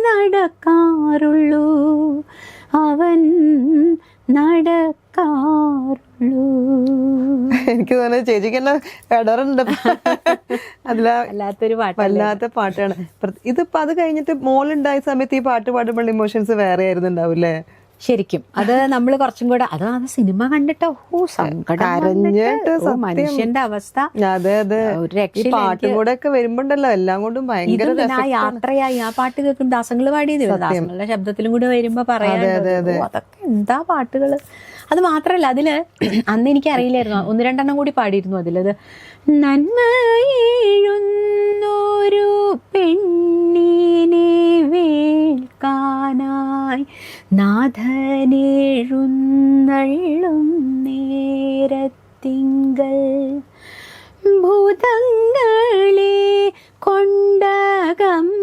A: നടക്കാറുള്ളൂ, അവൻ നടക്കാറുള്ളൂ.
B: എനിക്ക് തോന്നുന്നത് ചേച്ചിക്ക് തന്നെ ഇടറുണ്ട്.
A: വല്ലാത്തൊരു പാട്ട്,
B: വല്ലാത്ത പാട്ടാണ്. ഇതിപ്പോ അത് കഴിഞ്ഞിട്ട് മോളുണ്ടായ സമയത്ത് ഈ പാട്ട് പാടുമ്പോൾ ഇമോഷൻസ് വേറെ ആയിരുന്നുണ്ടാവില്ലേ?
A: ശരിക്കും അത് നമ്മൾ കുറച്ചും കൂടെ അത് സിനിമ കണ്ടിട്ടോ മനുഷ്യന്റെ അവസ്ഥ.
B: അതെ അതെ, പാട്ടും കൂടെ ഒക്കെ വരുമ്പോണ്ടല്ലോ എല്ലാം കൊണ്ടും ഭയങ്കര
A: യാത്രയായി. ആ പാട്ട് കേൾക്കും ദാസങ്ങള് പാടിയത്, ദാസങ്ങളുടെ ശബ്ദത്തിലും കൂടെ വരുമ്പോ പറയാം അതൊക്കെ എന്താ പാട്ടുകള്. അത് മാത്രല്ല അതില് അന്ന് എനിക്ക് അറിയില്ലായിരുന്നു, 1-2 കൂടി പാടിയിരുന്നു അതിലത്. നന്മയേഴുന്നൊരു പെണ്ണിനെ വേൾക്കാനായി നാഥനെഴുന്നള്ളും നേരത്തിങ്കൽ ഭൂതങ്ങളെ കൊണ്ടകമ്പടി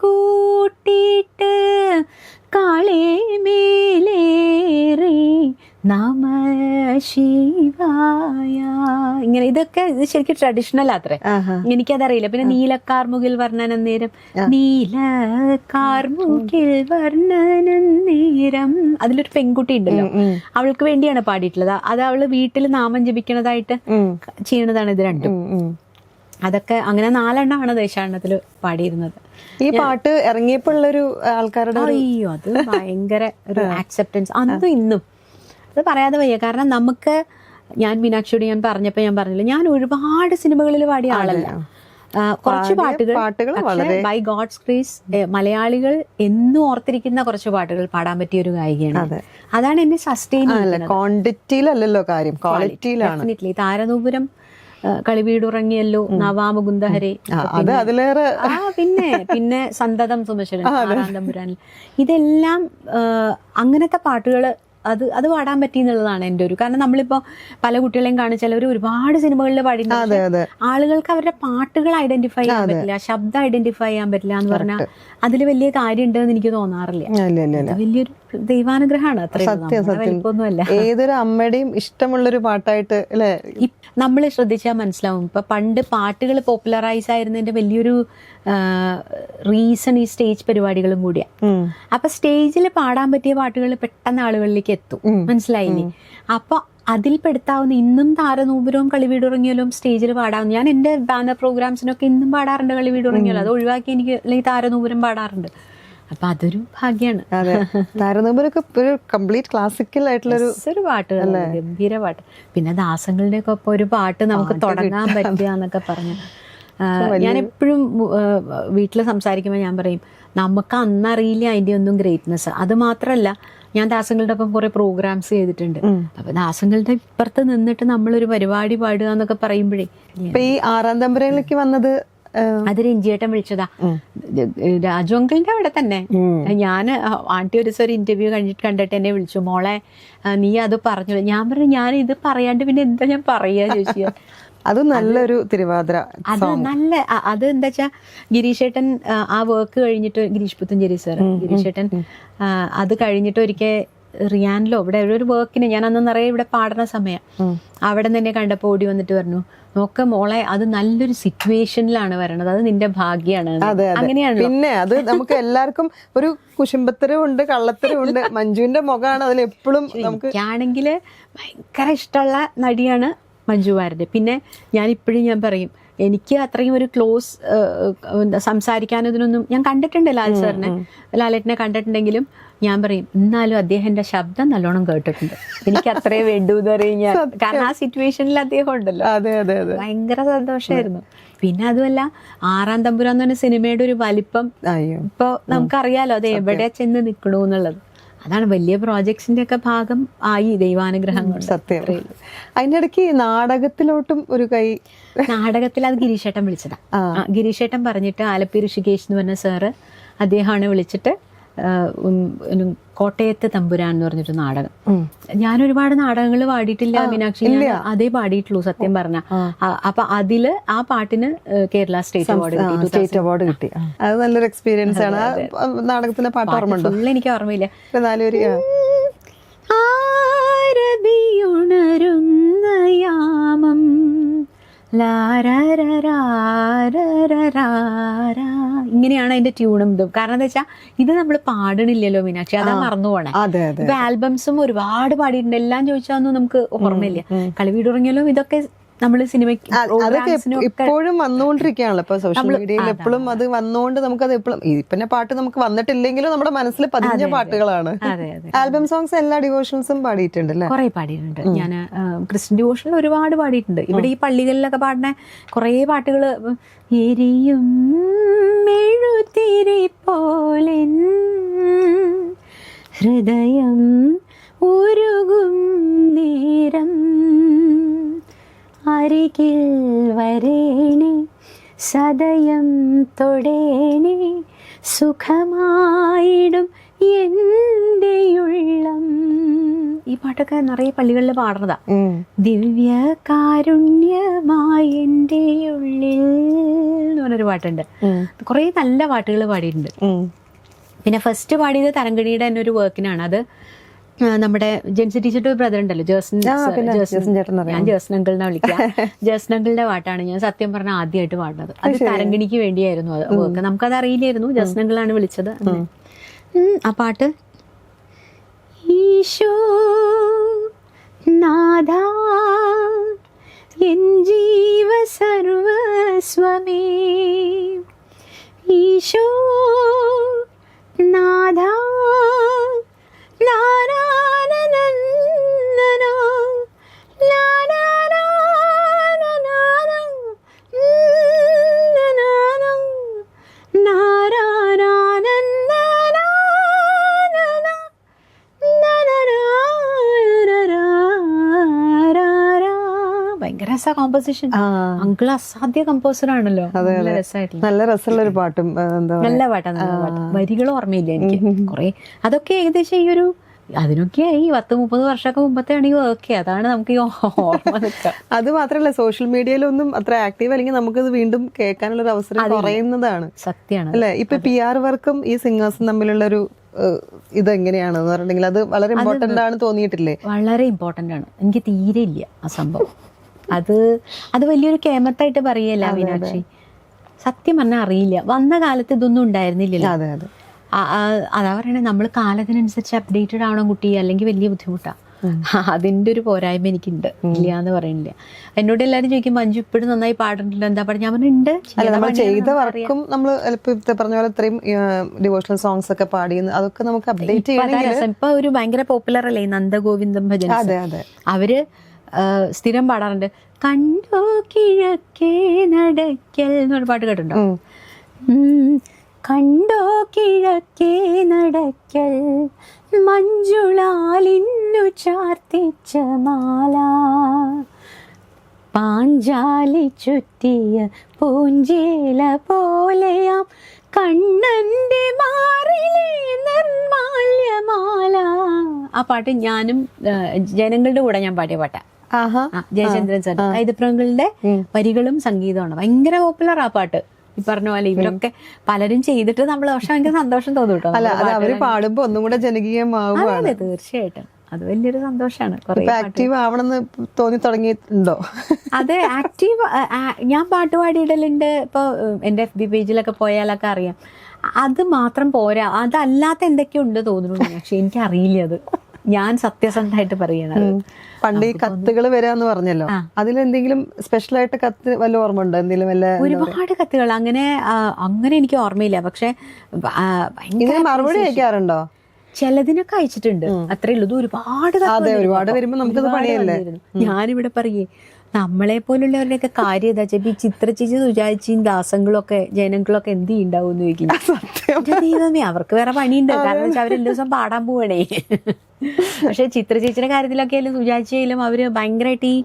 A: കൂട്ടിട്ട് കാളേ മേലേറി നമ ശിവായ. ഇങ്ങനെ ഇതൊക്കെ ഇത് ശരിക്കും ട്രഡീഷണൽ അത്രേ, എനിക്കതറിയില്ല. പിന്നെ നീലക്കാർമുകിൽ വർണ്ണനന്നേരം, നീലക്കാർമുകിൽ വർണ്ണനന്നേരം, അതിലൊരു പെൺകുട്ടി ഉണ്ടല്ലോ, അവൾക്ക് വേണ്ടിയാണ് പാടിയിട്ടുള്ളത്. അത് അവള് വീട്ടിൽ നാമം ജപിക്കണതായിട്ട് ചെയ്യണതാണ് ഇത് രണ്ടും. അതൊക്കെ അങ്ങനെ 4 ദേശാടനത്തില് പാടിയിരുന്നത്.
B: ഈ പാട്ട് ഇറങ്ങിയപ്പോൾ ഉള്ളൊരു ആൾക്കാരുടെ
A: അയ്യോ അത് ഭയങ്കര ഒരു ആക്സെപ്റ്റൻസ് അന്നും ഇന്നും അത് പറയാതെ വയ്യ. കാരണം നമുക്ക്, ഞാൻ മീനാക്ഷിയോട് ഞാൻ പറഞ്ഞില്ല, ഞാൻ ഒരുപാട് സിനിമകളിൽ പാടിയ ആളല്ല. കുറച്ച് പാട്ടുകൾ ബൈ ഗോഡ്സ് ഗ്രേസ് മലയാളികൾ എന്നും ഓർത്തിരിക്കുന്ന കുറച്ച് പാട്ടുകൾ പാടാൻ പറ്റിയ ഒരു ഗായികയാണ്. അതാണ് എന്നെ സസ്റ്റെയിൻ ചെയ്യുന്നത്.
B: ക്വാണ്ടിറ്റിയിലല്ലോ കാര്യം, ക്വാളിറ്റിയിലാണ്.
A: ഡെഫിനറ്റ്ലി. താരനൂപുരം, കളിവീടുറങ്ങിയല്ലോ, നവാമുകുന്ദഹരെ, പിന്നെ സന്തതം സുമശ്വരൻ, ആറാന്തമ്പുരാനിൽ, ഇതെല്ലാം അങ്ങനത്തെ പാട്ടുകള് അത് പാടാൻ പറ്റി എന്നുള്ളതാണ് എൻ്റെ ഒരു. കാരണം നമ്മളിപ്പോ പല കുട്ടികളെയും കാണിച്ചാൽ ഒരുപാട് സിനിമകളിൽ പാടിയിട്ടുണ്ട്, ആളുകൾക്ക് അവരുടെ പാട്ടുകൾ ഐഡന്റിഫൈ ചെയ്യാൻ പറ്റില്ല, ശബ്ദം ഐഡന്റിഫൈ ചെയ്യാൻ പറ്റില്ല എന്ന് പറഞ്ഞാൽ അതിൽ വലിയ കാര്യം ഉണ്ടെന്ന് എനിക്ക് തോന്നാറില്ല. വലിയൊരു ദൈവാനുഗ്രഹമാണ്. അത്രയൊന്നുമല്ല,
B: ഏതൊരു അമ്മയുടെയും ഇഷ്ടമുള്ളൊരു പാട്ടായിട്ട് അല്ലേ
A: നമ്മൾ ശ്രദ്ധിച്ചാൽ മനസ്സിലാവും. ഇപ്പൊ പണ്ട് പാട്ടുകൾ പോപ്പുലറൈസ് ആയിരുന്നതിന്റെ വലിയൊരു റീസൺ ഈ സ്റ്റേജ് പരിപാടികളും കൂടിയാ. അപ്പൊ സ്റ്റേജിൽ പാടാൻ പറ്റിയ പാട്ടുകൾ പെട്ടെന്ന് ആളുകളിലേക്ക് എത്തും, മനസ്സിലായില്ലേ? അപ്പൊ അതിൽ പെടുത്താവുന്ന ഇന്നും താരനൂപുരവും കളിവീടുറങ്ങിയാലും സ്റ്റേജിൽ പാടാവുന്ന, ഞാൻ എന്റെ ബാനർ പ്രോഗ്രാംസിനൊക്കെ ഇന്നും പാടാറുണ്ട് കളിവീടുറങ്ങിയാലും. അത് ഒഴിവാക്കി എനിക്ക് അല്ലെങ്കിൽ താരനൂപുരം പാടാറുണ്ട്. അപ്പൊ അതൊരു ഭാഗ്യാണ്.
B: താരനൂപുരൊക്കെ ഒരു കംപ്ലീറ്റ് ക്ലാസിക്കൽ ആയിട്ടുള്ളൊരു
A: പാട്ടുകൾ, ഗംഭീര പാട്ട്. പിന്നെ ദാസങ്ങളുടെ ഒക്കെ ഒപ്പം ഒരു പാട്ട് നമുക്ക് തുടങ്ങാൻ പറ്റുക എന്നൊക്കെ പറഞ്ഞു. ഞാൻ എപ്പോഴും വീട്ടിൽ സംസാരിക്കുമ്പോൾ ഞാൻ പറയും, നമുക്ക് അന്നറിയില്ല അതിന്റെ ഒന്നും ഗ്രേറ്റ്നെസ്. അത് മാത്രല്ല, ഞാൻ ദാസങ്ങളുടെ ഒപ്പം കുറെ പ്രോഗ്രാംസ് ചെയ്തിട്ടുണ്ട്. അപ്പൊ ദാസങ്ങളുടെ ഇപ്പുറത്ത് നിന്നിട്ട് നമ്മളൊരു പരിപാടി പാടുക എന്നൊക്കെ പറയുമ്പോഴേ,
B: ഇപ്പൊ ഈ ആറാന്തമ്പുരയിലേക്ക് വന്നത്
A: അത് രഞ്ജിയേട്ടൻ വിളിച്ചതാ, രാജു അങ്കിളിന്റെ അവിടെ തന്നെ. ഞാൻ ആന്റി ഒരു ദിവസം ഒരു ഇന്റർവ്യൂ കണ്ടിട്ട് എന്നെ വിളിച്ചു, മോളെ നീ അത് പറഞ്ഞു. ഞാൻ പറഞ്ഞു, ഞാൻ ഇത് പറയാണ്ട് പിന്നെ എന്താ ഞാൻ പറയാ ചോദിച്ചു.
B: അത് നല്ലൊരു തിരുവാതിര,
A: അത് നല്ല, അത് എന്താ വെച്ചാ ഗിരീഷേട്ടൻ ആ വർക്ക് കഴിഞ്ഞിട്ട്, ഗിരീഷ് പുത്തഞ്ചേരി സാർ, ഗിരീഷേട്ടൻ അത് കഴിഞ്ഞിട്ട് ഒരിക്കൽ റിയാനിലോ ഇവിടെ ഒരു വർക്കിന് ഞാൻ അന്ന് നിറയെ ഇവിടെ പാടുന്ന സമയം അവിടെ നിന്ന് എന്നെ കണ്ടപ്പോൾ ഓടി വന്നിട്ട് പറഞ്ഞു, നോക്ക മോളെ, അത് നല്ലൊരു സിറ്റുവേഷനിലാണ് വരണത്, അത് നിന്റെ ഭാഗ്യാണ്. അങ്ങനെയാണ്.
B: പിന്നെ അത് നമുക്ക് എല്ലാവർക്കും ഒരു കുശുംബത്തരവും ഉണ്ട്, കള്ളത്തരവും ഉണ്ട്. മഞ്ജുവിന്റെ മുഖമാണ് അതിൽ എപ്പോഴും.
A: എനിക്കാണെങ്കിൽ ഭയങ്കര ഇഷ്ടമുള്ള നടിയാണ് മഞ്ജു വാര്യർ. പിന്നെ ഞാൻ പറയും, എനിക്ക് അത്രയും ഒരു ക്ലോസ് സംസാരിക്കാനും ഇതിനൊന്നും ഞാൻ കണ്ടിട്ടുണ്ട്. ലാലേട്ടനെ കണ്ടിട്ടുണ്ടെങ്കിലും ഞാൻ പറയും, എന്നാലും അദ്ദേഹത്തിന്റെ ശബ്ദം നല്ലോണം കേട്ടിട്ടുണ്ട്, എനിക്ക് അത്രേ വേണ്ടൂ എന്ന് പറയും ഞാൻ. കാരണം ആ സിറ്റുവേഷനിൽ അദ്ദേഹം ഉണ്ടല്ലോ. ഭയങ്കര സന്തോഷമായിരുന്നു. പിന്നെ അതുമല്ല, ആറാം തമ്പുരാൻ എന്ന് പറഞ്ഞ സിനിമയുടെ ഒരു വലിപ്പം ഇപ്പൊ നമുക്കറിയാലോ അത് എവിടെ ചെന്ന് നിൽക്കണു എന്നുള്ളത്. അതാണ് വലിയ പ്രോജക്ട്സിന്റെ ഒക്കെ ഭാഗം ആയി ദൈവാനുഗ്രഹം കൊണ്ട്.
B: സത്യം. അതിന്റെ ഇടയ്ക്ക് നാടകത്തിലോട്ടും ഒരു കൈ.
A: നാടകത്തിൽ അത് ഗിരീഷേട്ടൻ വിളിച്ചതാ. ഗിരീഷേട്ടൻ പറഞ്ഞിട്ട് ആലപ്പി ഋഷികേശ് എന്ന് പറഞ്ഞ സാറ് അദ്ദേഹമാണ് വിളിച്ചിട്ട് കോട്ടയത്തെ തമ്പുരാൻ എന്ന് പറഞ്ഞിട്ട് നാടകം. ഞാൻ ഒരുപാട് നാടകങ്ങൾ പാടിയിട്ടില്ല മീനാക്ഷി, അതേ പാടിയിട്ടുള്ളൂ സത്യം പറഞ്ഞ. അപ്പൊ അതില് ആ പാട്ടിന് കേരള സ്റ്റേറ്റ്
B: അവാർഡ് കിട്ടി. അത് നല്ലൊരു എക്സ്പീരിയൻസ് ആണ്. നാടകത്തിന്റെ പാട്ട് ഓർമ്മയുണ്ടോ?
A: എനിക്ക് ഓർമ്മയില്ല.
B: ആരതിയുണരുന്ന
A: യാമം ഇങ്ങനെയാണ് അതിന്റെ ട്യൂണും ഇതും. കാരണം എന്താ വെച്ചാൽ ഇത് നമ്മൾ പാടണില്ലല്ലോ മീനാക്ഷി, അതാ മറന്നു പോണേ. ഇപ്പൊ ആൽബംസും ഒരുപാട് പാടിയിട്ടുണ്ട്, എല്ലാം ചോദിച്ചാൽ നമുക്ക് ഓർമ്മയില്ല. കളിവീടുറങ്ങിയാലും ഇതൊക്കെ നമ്മള് സിനിമയ്ക്ക്
B: ഇപ്പോഴും വന്നുകൊണ്ടിരിക്കുകയാണല്ലോ. ഇപ്പൊ സോഷ്യൽ മീഡിയയിൽ എപ്പോഴും അത് വന്നുകൊണ്ട് നമുക്കത് എപ്പോഴും പിന്നെ പാട്ട് നമുക്ക് വന്നിട്ടില്ലെങ്കിലും നമ്മുടെ മനസ്സിൽ പതിഞ്ഞ പാട്ടുകളാണ്. ആൽബം സോങ്സ് എല്ലാ ഡിവോഷൻസും പാടിയിട്ടുണ്ട് അല്ലേ?
A: കുറെ പാടിയിട്ടുണ്ട് ഞാൻ. ക്രിസ്ത്യൻ ഡിവോഷനിൽ ഒരുപാട് പാടിയിട്ടുണ്ട്. ഇവിടെ ഈ പള്ളികളിലൊക്കെ പാടുന്ന കുറെ പാട്ടുകള്, എരിയും മെഴുതിരി പോലെ ഹൃദയം ഉരുകും നേരം അരികിൽ വരേണേ സദയം തൊടേണേ സുഖമായിടും എൻ്റെ ഉള്ളം. ഈ പാട്ടൊക്കെ നിറയെ പള്ളികളിൽ പാടുന്നതാ. ദിവ്യ കാരുണ്യമായി എൻ്റെ ഉള്ളിൽ എന്ന് പറഞ്ഞൊരു പാട്ടുണ്ട്. കുറെ നല്ല പാട്ടുകൾ പാടിയിട്ടുണ്ട്. പിന്നെ ഫസ്റ്റ് പാടിയത് തരംഗിണിയുടെ തന്നെ ഒരു വർക്കിനാണ്. അത് നമ്മുടെ ജെൻസി ടീച്ചറുടെ ബ്രദർ ഉണ്ടല്ലോ, ഞാൻ ജേസൻ അങ്കിളിനെ വിളിക്കാം. ജേസൻ അങ്കിളിന്റെ പാട്ടാണ് ഞാൻ സത്യം പറഞ്ഞ ആദ്യമായിട്ട് പാടുന്നത്. അത് തരംഗിണിക്ക് വേണ്ടിയായിരുന്നു അത് വർക്ക്. നമുക്കത് അറിയില്ലായിരുന്നു. ജേസൻ അങ്കിളാണ് വിളിച്ചത്. ആ പാട്ട്, ഈശോ നാഥാ എൻ ജീവ സർവസ്വമേ, ഈശോ നാഥാ ഭയങ്കര രസ കോമ്പോസിഷൻ. അങ്കിൾ അസാധ്യ കമ്പോസർ ആണല്ലോ.
B: നല്ല രസമുള്ള ഒരു പാട്ടും
A: നല്ല പാട്ടാണ്. വരികൾ ഓർമ്മയില്ല എനിക്ക് കുറെ. അതൊക്കെ ഏകദേശം ഈ ഒരു അതിനൊക്കെ ഈ 10-30 വർഷമൊക്കെ മുമ്പത്തെ ആണെങ്കിൽ ഓക്കെ, അതാണ് നമുക്ക് ഈ ഓർമ്മ നിൽക്കുക.
B: അത് മാത്രമല്ല സോഷ്യൽ മീഡിയയിലൊന്നും അത്ര ആക്റ്റീവ് അല്ലെങ്കിൽ നമുക്കത് വീണ്ടും കേൾക്കാനുള്ള ഒരു അവസരം കുറയുന്നതാണ്.
A: സത്യമാണ്
B: അല്ലെ? ഇപ്പൊ PR വർക്കും ഈ സിംഗേഴ്സും തമ്മിലുള്ള ഒരു ഇതെങ്ങനെയാണെന്ന് പറഞ്ഞിട്ടുണ്ടെങ്കിൽ അത് വളരെ ഇമ്പോർട്ടന്റ് ആണ് തോന്നിയിട്ടില്ലേ?
A: വളരെ ഇമ്പോർട്ടന്റ് ആണ്. എനിക്ക് തീരെ ഇല്ല ആ സംഭവം. അത് വലിയൊരു കേമത്തായിട്ട് പറയല്ല മീനാക്ഷി. സത്യം പറഞ്ഞാൽ അറിയില്ല. വന്ന കാലത്ത് ഇതൊന്നും ഉണ്ടായിരുന്നില്ലല്ലോ.
B: അതെ അതെ,
A: അതാ പറയണേ, നമ്മൾ കാലത്തിനനുസരിച്ച് അപ്ഡേറ്റഡ് ആവണം കുട്ടി, അല്ലെങ്കിൽ വലിയ ബുദ്ധിമുട്ടാണ്. അതിന്റെ ഒരു പോരായ്മ എനിക്കുണ്ട്. ഇല്ല എന്ന് പറയുന്നില്ല. എന്നോട് എല്ലാവരും ചോദിക്കും, മഞ്ജു ഇപ്പോഴും നന്നായി പാടുന്നുണ്ടല്ലോ, എന്താ പാടും? ഞാൻ പറഞ്ഞിട്ടുണ്ട്.
B: നമ്മൾ ചെയ്ത വർക്കും നമ്മൾ പറഞ്ഞ പോലെ ഇത്രയും ഡിവോഷണൽ സോങ്സ് ഒക്കെ പാടി അതൊക്കെ നമുക്ക് അപ്ഡേറ്റ് ചെയ്യണം.
A: ഇപ്പൊ ഒരു ഭയങ്കര പോപ്പുലർ അല്ലേ നന്ദഗോവിന്ദം ഭജൻ. അവര് സ്ഥിരം പാടാറുണ്ട്. കണ്ടോ കിഴക്കേ നടക്കൽ എന്നൊരു പാട്ട് കേട്ടിട്ടുണ്ടോ? കണ്ടോ കിഴക്കേ നടക്കൽ മഞ്ജുളാലിന്നു ചാർത്തിച്ച മാല, പാഞ്ചാലി ചുറ്റിയ പൂഞ്ചേല പോലെയാം കണ്ണന്റെ മാറിലെ നിർമാല്യമാല. ആ പാട്ട് ഞാനും ജനങ്ങളുടെ കൂടെ ഞാൻ പാടിയ പാട്ടാ. ജയചന്ദ്രൻ സാർ കൈതപ്രങ്ങളുടെ വരികളും സംഗീതമാണ്. ഭയങ്കര പോപ്പുലർ ആ പാട്ട്. ഈ പറഞ്ഞ പോലെ ഇവരൊക്കെ പലരും ചെയ്തിട്ട് നമ്മൾ പക്ഷെ ഭയങ്കര സന്തോഷം തോന്നും കേട്ടോ.
B: അല്ല അത് അവര് പാടുമ്പോ ഒന്നും കൂടെ ജനകീയമാവും.
A: അതെ തീർച്ചയായിട്ടും അത് വലിയൊരു സന്തോഷമാണ്.
B: ആക്റ്റീവ് ആവണമെന്ന് തോന്നി തുടങ്ങിയിട്ടുണ്ടോ?
A: അത് ആക്റ്റീവ് ഞാൻ പാട്ട് പാടിയിടലുണ്ട്. ഇപ്പോൾ എൻ്റെ FB പേജിലൊക്കെ പോയാലൊക്കെ അറിയാം. അത് മാത്രം പോരാ, അതല്ലാത്ത എന്തൊക്കെയോ ഉണ്ട് തോന്നുന്നു. പക്ഷെ എനിക്കറിയില്ല അത്, ഞാൻ സത്യസന്ധമായിട്ട് പറയണത്.
B: പണ്ട് ഈ കത്തുകൾ വരാന്ന് പറഞ്ഞല്ലോ, അതിലെന്തെങ്കിലും സ്പെഷ്യൽ ആയിട്ട് കത്ത് വല്ല ഓർമ്മ ഉണ്ടോ? എന്തെങ്കിലും വല്ല?
A: ഒരുപാട് കത്തുകൾ അങ്ങനെ എനിക്ക് ഓർമ്മയില്ല. പക്ഷെ
B: മറുപടി അയക്കാറുണ്ടോ?
A: ചിലതിനൊക്കെ അയച്ചിട്ടുണ്ട്, അത്രേ ഉള്ളൂ.
B: ഒരുപാട് വരുമ്പോ നമുക്കത് പണിയല്ലേ.
A: ഞാനിവിടെ പറയേ, നമ്മളെ പോലുള്ളവരുടെയൊക്കെ കാര്യം എന്താ വെച്ചാൽ ഈ ചിത്രചേച്ചി സുജാച്ചിയും ദാസങ്ങളും ഒക്കെ ജനങ്ങളൊക്കെ എന്ത് ചെയ്യുണ്ടാവും എന്ന് ചോദിക്കില്ല. ദൈവമേ, അവർക്ക് വേറെ പണിയുണ്ട്. കാരണം വെച്ചാൽ അവരെല്ലാ ദിവസം പാടാൻ പോവണേ. പക്ഷെ ചിത്രചേച്ചിയുടെ കാര്യത്തിലൊക്കെ ആയാലും സുജാച്ചിയായാലും അവര് ഭയങ്കരമായിട്ട് ഈ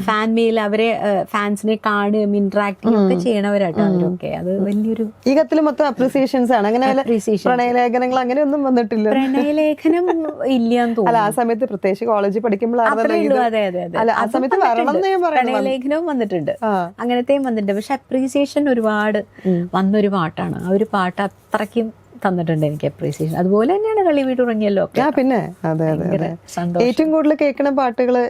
A: ഫാൻ മെയിൽ, അവരെ ഫാൻസിനെ കാണുകയും ഇന്ററാക്ട് ഒക്കെ ചെയ്യണവരാട്ടോ അവരൊക്കെ. അത് വലിയൊരു
B: ഈ കത്തിൽ മൊത്തം അപ്രിസിയേഷൻസ് ആണ്. അങ്ങനെ പ്രണയലേഖനങ്ങൾ അങ്ങനെ ഒന്നും വന്നിട്ടില്ല?
A: പ്രണയലേഖനം ഇല്ലാന്ന് തോന്നുന്നു.
B: അല്ല, ആ സമയത്ത് പ്രത്യേകിച്ച് കോളേജിൽ പഠിക്കുമ്പോഴാണ്.
A: അതെ അതെ അതെ, പ്രണയലേഖനവും വന്നിട്ടുണ്ട്, അങ്ങനത്തെയും വന്നിട്ടുണ്ട്. പക്ഷെ അപ്രീസിയേഷൻ ഒരുപാട് വന്നൊരു പാട്ടാണ്. ആ ഒരു പാട്ട് അത്രയ്ക്കും തന്നിട്ടുണ്ട് എനിക്ക് അപ്രീസിയേഷൻ. അതുപോലെ തന്നെയാണ് കളി വീട് ഉറങ്ങിയല്ലോ.
B: പിന്നെ അതെ അതെ അതെ, ഏറ്റവും കൂടുതൽ കേൾക്കുന്ന പാട്ടുകള്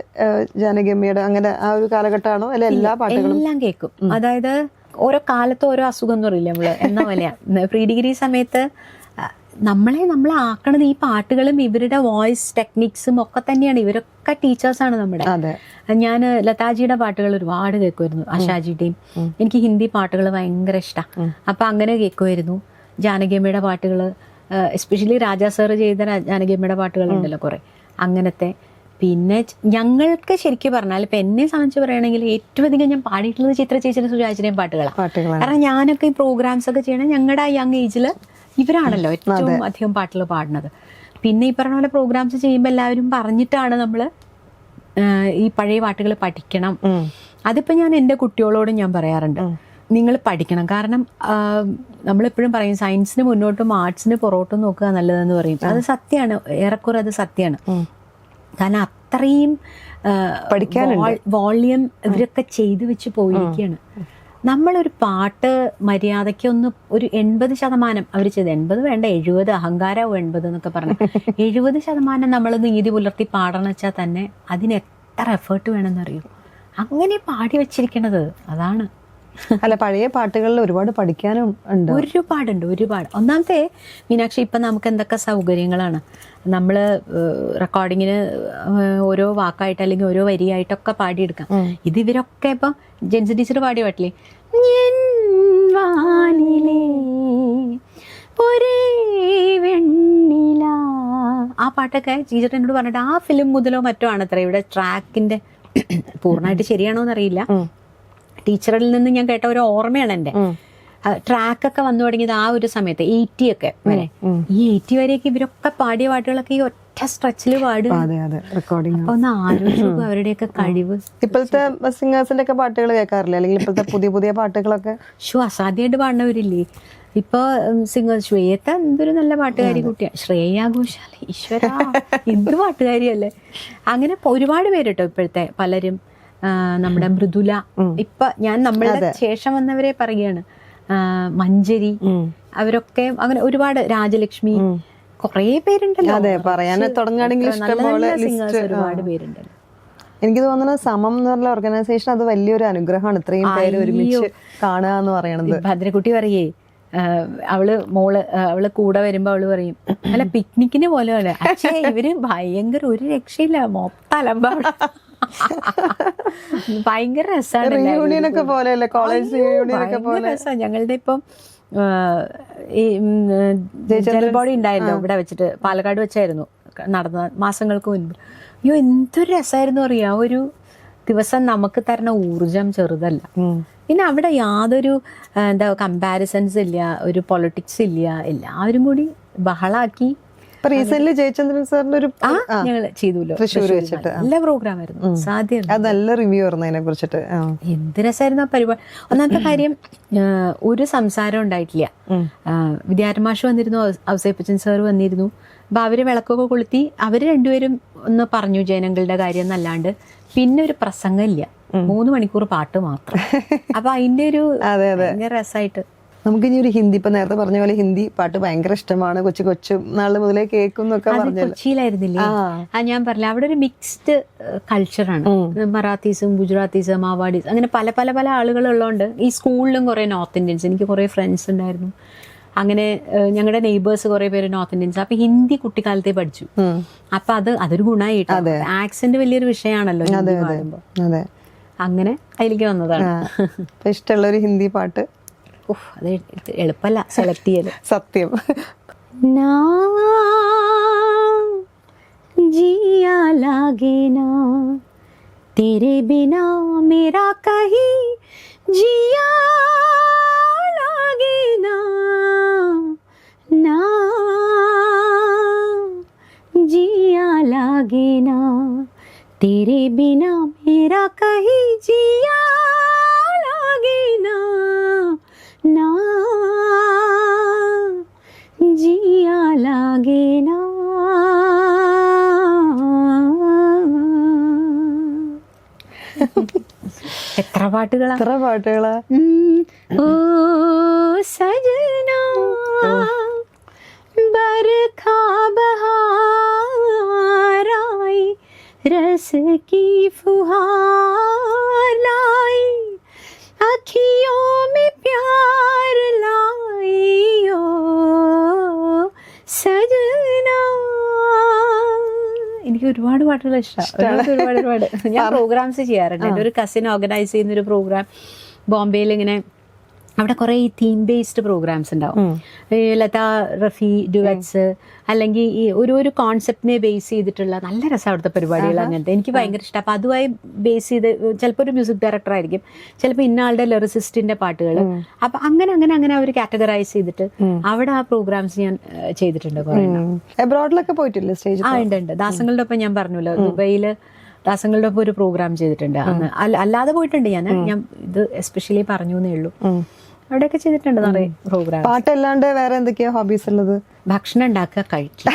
B: ജാനകിയമ്മയുടെ അങ്ങനെ ആ ഒരു കാലഘട്ടമാണോ? അല്ല എല്ലാ പാട്ടുകളും
A: എല്ലാം കേൾക്കും. അതായത് ഓരോ കാലത്ത് ഓരോ അസുഖം എന്ന് പറയില്ല നമ്മള്, എന്ന പോലെയാ. പ്രീ ഡിഗ്രി സമയത്ത് നമ്മളെ ആക്കണത് ഈ പാട്ടുകളും ഇവരുടെ വോയിസ് ടെക്നിക്സും ഒക്കെ തന്നെയാണ്. ഇവരൊക്കെ ടീച്ചേഴ്സാണ് നമ്മുടെ. ഞാൻ ലതാജിയുടെ പാട്ടുകൾ ഒരുപാട് കേൾക്കുമായിരുന്നു, ആശാജിയുടെയും. എനിക്ക് ഹിന്ദി പാട്ടുകൾ ഭയങ്കര ഇഷ്ടമാണ്. അപ്പൊ അങ്ങനെ കേൾക്കുമായിരുന്നു. ജാനകിയമ്മയുടെ പാട്ടുകൾ, എസ്പെഷ്യലി രാജാ സാറ് ചെയ്ത ജാനകിയമ്മയുടെ പാട്ടുകളുണ്ടല്ലോ കുറെ, അങ്ങനത്തെ. പിന്നെ ഞങ്ങൾക്ക് ശരിക്കും പറഞ്ഞാൽ ഇപ്പൊ എന്നെ സംബന്ധിച്ച് പറയുകയാണെങ്കിൽ ഏറ്റവും അധികം ഞാൻ പാടിയിട്ടുള്ളത് ചിത്രചേച്ചിയുടെ സുജാച്ചിയുടെയും പാട്ടുകളാണ്. കാരണം ഞാനൊക്കെ ഈ പ്രോഗ്രാംസ് ഒക്കെ ചെയ്യണേ ഞങ്ങളുടെ ആ യങ് ഏജില് ഇവരാണല്ലോ ഏറ്റവും അധികം പാട്ടുകൾ പാടുന്നത്. പിന്നെ ഈ പറഞ്ഞ പോലെ പ്രോഗ്രാംസ് ചെയ്യുമ്പോൾ എല്ലാവരും പറഞ്ഞിട്ടാണ് നമ്മള് ഈ പഴയ പാട്ടുകൾ പഠിക്കണം. അതിപ്പോ ഞാൻ എൻ്റെ കുട്ടികളോടും ഞാൻ പറയാറുണ്ട്, നിങ്ങൾ പഠിക്കണം. കാരണം നമ്മളെപ്പോഴും പറയും സയൻസിന് മുന്നോട്ടും ആർട്സിന് പുറകോട്ടും നോക്കുക നല്ലതെന്ന് പറയും. അത് സത്യമാണ്, ഏറെക്കുറെ അത് സത്യമാണ്. കാരണം അത്രയും വോളിയം ഇവരൊക്കെ ചെയ്തു വെച്ച് പോയിരിക്കുകയാണ്. നമ്മളൊരു പാട്ട് മര്യാദയ്ക്കൊന്ന് ഒരു 80% അവർ ചെയ്ത്, 80 വേണ്ട 70, അഹങ്കാരവും 80 എന്നൊക്കെ പറഞ്ഞു, 70% നമ്മൾ നീതി പുലർത്തി പാടണം വെച്ചാൽ തന്നെ അതിന് എത്ര എഫേർട്ട് വേണമെന്നറിയും. അങ്ങനെ പാടി വെച്ചിരിക്കണത് അതാണ്.
B: അല്ല, പഴയ പാട്ടുകളിൽ ഒരുപാട് പഠിക്കാനും ഉണ്ട്.
A: ഒരുപാട്. ഒന്നാമത്തെ മീനാക്ഷി, ഇപ്പം നമുക്ക് എന്തൊക്കെ സൗകര്യങ്ങളാണ്. നമ്മൾ റെക്കോർഡിങ്ങിന് ഓരോ വാക്കായിട്ട് അല്ലെങ്കിൽ ഓരോ വരിയായിട്ടൊക്കെ പാടിയെടുക്കാം. ഇത് ഇവരൊക്കെ ഇപ്പം ജെൻസി ടീച്ചർ പാടിയ പാട്ടില്ലേ, ആ പാട്ടൊക്കെ ടീച്ചർ എന്നോട് പറഞ്ഞിട്ട് ആ ഫിലിം മുതലോ മറ്റോ ആണത്ര. ഇവിടെ ട്രാക്കിന്റെ പൂർണ്ണമായിട്ട് ശരിയാണോ എന്നറിയില്ല, ടീച്ചറിൽ നിന്ന് ഞാൻ കേട്ട ഒരു ഓർമ്മയാണ് എൻ്റെ. ട്രാക്കൊക്കെ വന്നു തുടങ്ങിയത് ആ ഒരു സമയത്ത് 80 ഒക്കെ വരെ. ഈ 80 വരെയൊക്കെ ഇവരൊക്കെ പാടിയ പാട്ടുകളൊക്കെ ഈ ഒറ്റ സ്ട്രെച്ചിൽ പാടും. അപ്പൊ ഒന്ന് ആലോചിച്ചു അവരുടെയൊക്കെ കഴിവ്.
B: ഇപ്പോഴത്തെ സിംഗേഴ്സിന്റെ ഒക്കെ പാട്ടുകൾ കേൾക്കാറില്ല, അല്ലെങ്കിൽ ഇപ്പോഴത്തെ പുതിയ പാട്ടുകളൊക്കെ
A: അസാധ്യമായിട്ട് പാടുന്നവരില്ലേ ഇപ്പൊ സിംഗേഴ്സ്. ശ്വേത എന്തൊരു നല്ല പാട്ടുകാരി കുട്ടിയാണ്. ശ്രേയ ഘോഷാൽ, ഈശ്വര എന്ത് പാട്ടുകാരിയല്ലേ. അങ്ങനെ ഒരുപാട് പേര് കേട്ടോ ഇപ്പോഴത്തെ പലരും. നമ്മുടെ മൃദുല, ഇപ്പൊ ഞാൻ നമ്മളുടെ ശേഷം വന്നവരെ പറയുകയാണ്, മഞ്ജരി, അവരൊക്കെ അങ്ങനെ ഒരുപാട്, രാജലക്ഷ്മി, കൊറേ പേരുണ്ടല്ലോ.
B: അതെ, പറയാൻ തുടങ്ങുകയാണെങ്കിൽ
A: ഒരുപാട് പേരുണ്ടല്ലോ.
B: എനിക്ക് തോന്നുന്നത് സമം എന്ന് പറഞ്ഞ ഓർഗനൈസേഷൻ അത് വലിയൊരു അനുഗ്രഹമാണ്, ഇത്രയും പേര് ഒരുമിച്ച് കാണുക എന്ന് പറയണത്.
A: ഭദ്രക്കുട്ടി പറയേ, അവള് കൂടെ വരുമ്പോ അവള് പറയും, അല്ല പിക്നിക്കിന് പോലെ പോലെ. പക്ഷേ ഇവര് ഭയങ്കര ഒരു രക്ഷയില്ല, മൊത്തം അലമ്പാണ്. ഭയങ്കര രസമാണ്. ഞങ്ങളുടെ ഇപ്പം ഈ ജനറൽ ബോഡി ഉണ്ടായിരുന്നു ഇവിടെ വെച്ചിട്ട്, പാലക്കാട് വെച്ചായിരുന്നു നടന്ന മാസങ്ങൾക്ക് മുൻപ്. അയ്യോ എന്തൊരു രസമായിരുന്നു അറിയാം. ഒരു ദിവസം നമുക്ക് തരുന്ന ഊർജം ചെറുതല്ല. പിന്നെ അവിടെ യാതൊരു കമ്പാരിസൺസ് ഇല്ല, ഒരു പൊളിറ്റിക്സ് ഇല്ല, എല്ലാവരും കൂടി ബഹളാക്കി.
B: റീസെന്റ് ജയചന്ദ്രൻ സാറിന്റെ ഒരു
A: ഞങ്ങൾ ചെയ്തുല്ലോ,
B: തൃശ്ശൂർ വെച്ചിട്ട്
A: നല്ല പ്രോഗ്രാം ആയിരുന്നു. സാധ്യത
B: നല്ല റിവ്യൂ ആയിരുന്നു അതിനെ കുറിച്ചിട്ട്.
A: എന്ത് രസമായിരുന്നു ആ പരിപാടി. ഒന്നാമത്തെ കാര്യം, ഒരു സംസാരം ഉണ്ടായിട്ടില്ല. വിദ്യാരമാഷ് വന്നിരുന്നു, ഔസേപ്പച്ചൻ സാർ വന്നിരുന്നു. അപ്പൊ അവര് വിളക്കൊക്കെ കൊളുത്തി അവര് രണ്ടുപേരും ഒന്ന് പറഞ്ഞു ജനങ്ങളുടെ കാര്യം എന്നല്ലാണ്ട് പിന്നെ ഒരു പ്രസംഗം ഇല്ല, 3 മണിക്കൂർ പാട്ട് മാത്രം. അപ്പൊ അതിന്റെ ഒരു ഭയങ്കര രസമായിട്ട്.
B: നമുക്കിനി ഒരു ഹിന്ദി, ഇപ്പൊ നേരത്തെ പറഞ്ഞ പോലെ ഹിന്ദി പാട്ട് ഭയങ്കര ഇഷ്ടമാണ്, കൊച്ചു നാള് മുതലേ കേൾക്കും എന്നൊക്കെ പറഞ്ഞു.
A: കൊച്ചിയിലായിരുന്നില്ലേ ഞാൻ പറഞ്ഞില്ല, അവിടെ ഒരു മിക്സ്ഡ് കൾച്ചറാണ്. മറാത്തീസും ഗുജറാത്തീസും മാവാഡീസ് അങ്ങനെ പല പല പല ആളുകൾ ഉള്ളതുകൊണ്ട് ഈ സ്കൂളിലും കുറെ നോർത്ത് ഇന്ത്യൻസ്, എനിക്ക് കുറെ ഫ്രണ്ട്സ് ഉണ്ടായിരുന്നു. അങ്ങനെ ഞങ്ങളുടെ നെയ്ബേഴ്സ് കുറെ പേര് നോർത്ത് ഇന്ത്യൻസ്. അപ്പൊ ഹിന്ദി കുട്ടിക്കാലത്തെ പഠിച്ചു. അപ്പൊ അതൊരു ഗുണമായിട്ട്, ആക്സെന്റ് വലിയൊരു വിഷയമാണല്ലോ ഹിന്ദി പാടുമ്പോ. അങ്ങനെ അതിലേക്ക് വന്നതാണ്.
B: ഇഷ്ടമുള്ള ഒരു ഹിന്ദി പാട്ട്?
A: അത് എളുപ്പല്ല സെലക്ട് ചെയ്യല്.
B: സത്യം.
A: ना जिया लागे ना तेरे बिना मेरा कहीं जिया लागे ना, ना जिया लागे ना तेरे बिना मेरा कहीं जिया लागे ना, ना जिया लागे ना. എത്ര പാട്ടുകളാ. ഓ സജന ബർഖാ ബഹാറായി रस की फुहार लाई अखियों में प्यार लाई ओ सजना. എനിക്ക് ഒരുപാട് പാട്ടുകൾ ഇഷ്ടമാണ്, ഒരുപാട്. ഞാൻ പ്രോഗ്രാംസ് ചെയ്യാറുണ്ട്. എൻ്റെ ഒരു കസിൻ ഓർഗനൈസ് ചെയ്യുന്നൊരു പ്രോഗ്രാം ബോംബെയിൽ. ഇങ്ങനെ അവിടെ കുറേ ഈ തീം ബേസ്ഡ് പ്രോഗ്രാംസ് ഉണ്ടാവും. ലതാ റഫി ഡുവറ്റ്സ്, അല്ലെങ്കിൽ ഈ ഒരു കോൺസെപ്റ്റിനെ ബേസ് ചെയ്തിട്ടുള്ള നല്ല രസം അവിടുത്തെ പരിപാടികൾ. അങ്ങനത്തെ എനിക്ക് ഭയങ്കര ഇഷ്ടം. അപ്പം അതുമായി ബേസ് ചെയ്ത് ചിലപ്പോൾ ഒരു മ്യൂസിക് ഡയറക്ടർ ആയിരിക്കും, ചിലപ്പോൾ ഇന്നയാളുടെ ലിറിസിസ്റ്റിന്റെ പാട്ടുകൾ. അപ്പം അങ്ങനെ അവർ കാറ്റഗറൈസ് ചെയ്തിട്ട് അവിടെ ആ പ്രോഗ്രാംസ് ഞാൻ ചെയ്തിട്ടുണ്ട്. കുറേ
B: എബ്രോഡിലൊക്കെ പോയിട്ടില്ല സ്റ്റേജ്?
A: ഉണ്ട്. ദാസങ്ങളുടെ ഒപ്പം ഞാൻ പറഞ്ഞല്ലോ, ദുബൈയില് ദാസങ്ങളുടെ ഒപ്പം ഒരു പ്രോഗ്രാം ചെയ്തിട്ടുണ്ട്. അല്ലാതെ പോയിട്ടുണ്ട് ഞാൻ ഇത് എസ്പെഷ്യലി പറഞ്ഞു എന്നേ ഉള്ളൂ. അവിടെയൊക്കെ ചെയ്തിട്ടുണ്ട് നിറയെ പ്രോഗ്രാം.
B: പാട്ടല്ലാണ്ട് വേറെ എന്തൊക്കെയാ ഹോബീസ് ഉള്ളത്?
A: ഭക്ഷണം ഉണ്ടാക്കുക, കഴിക്കുക.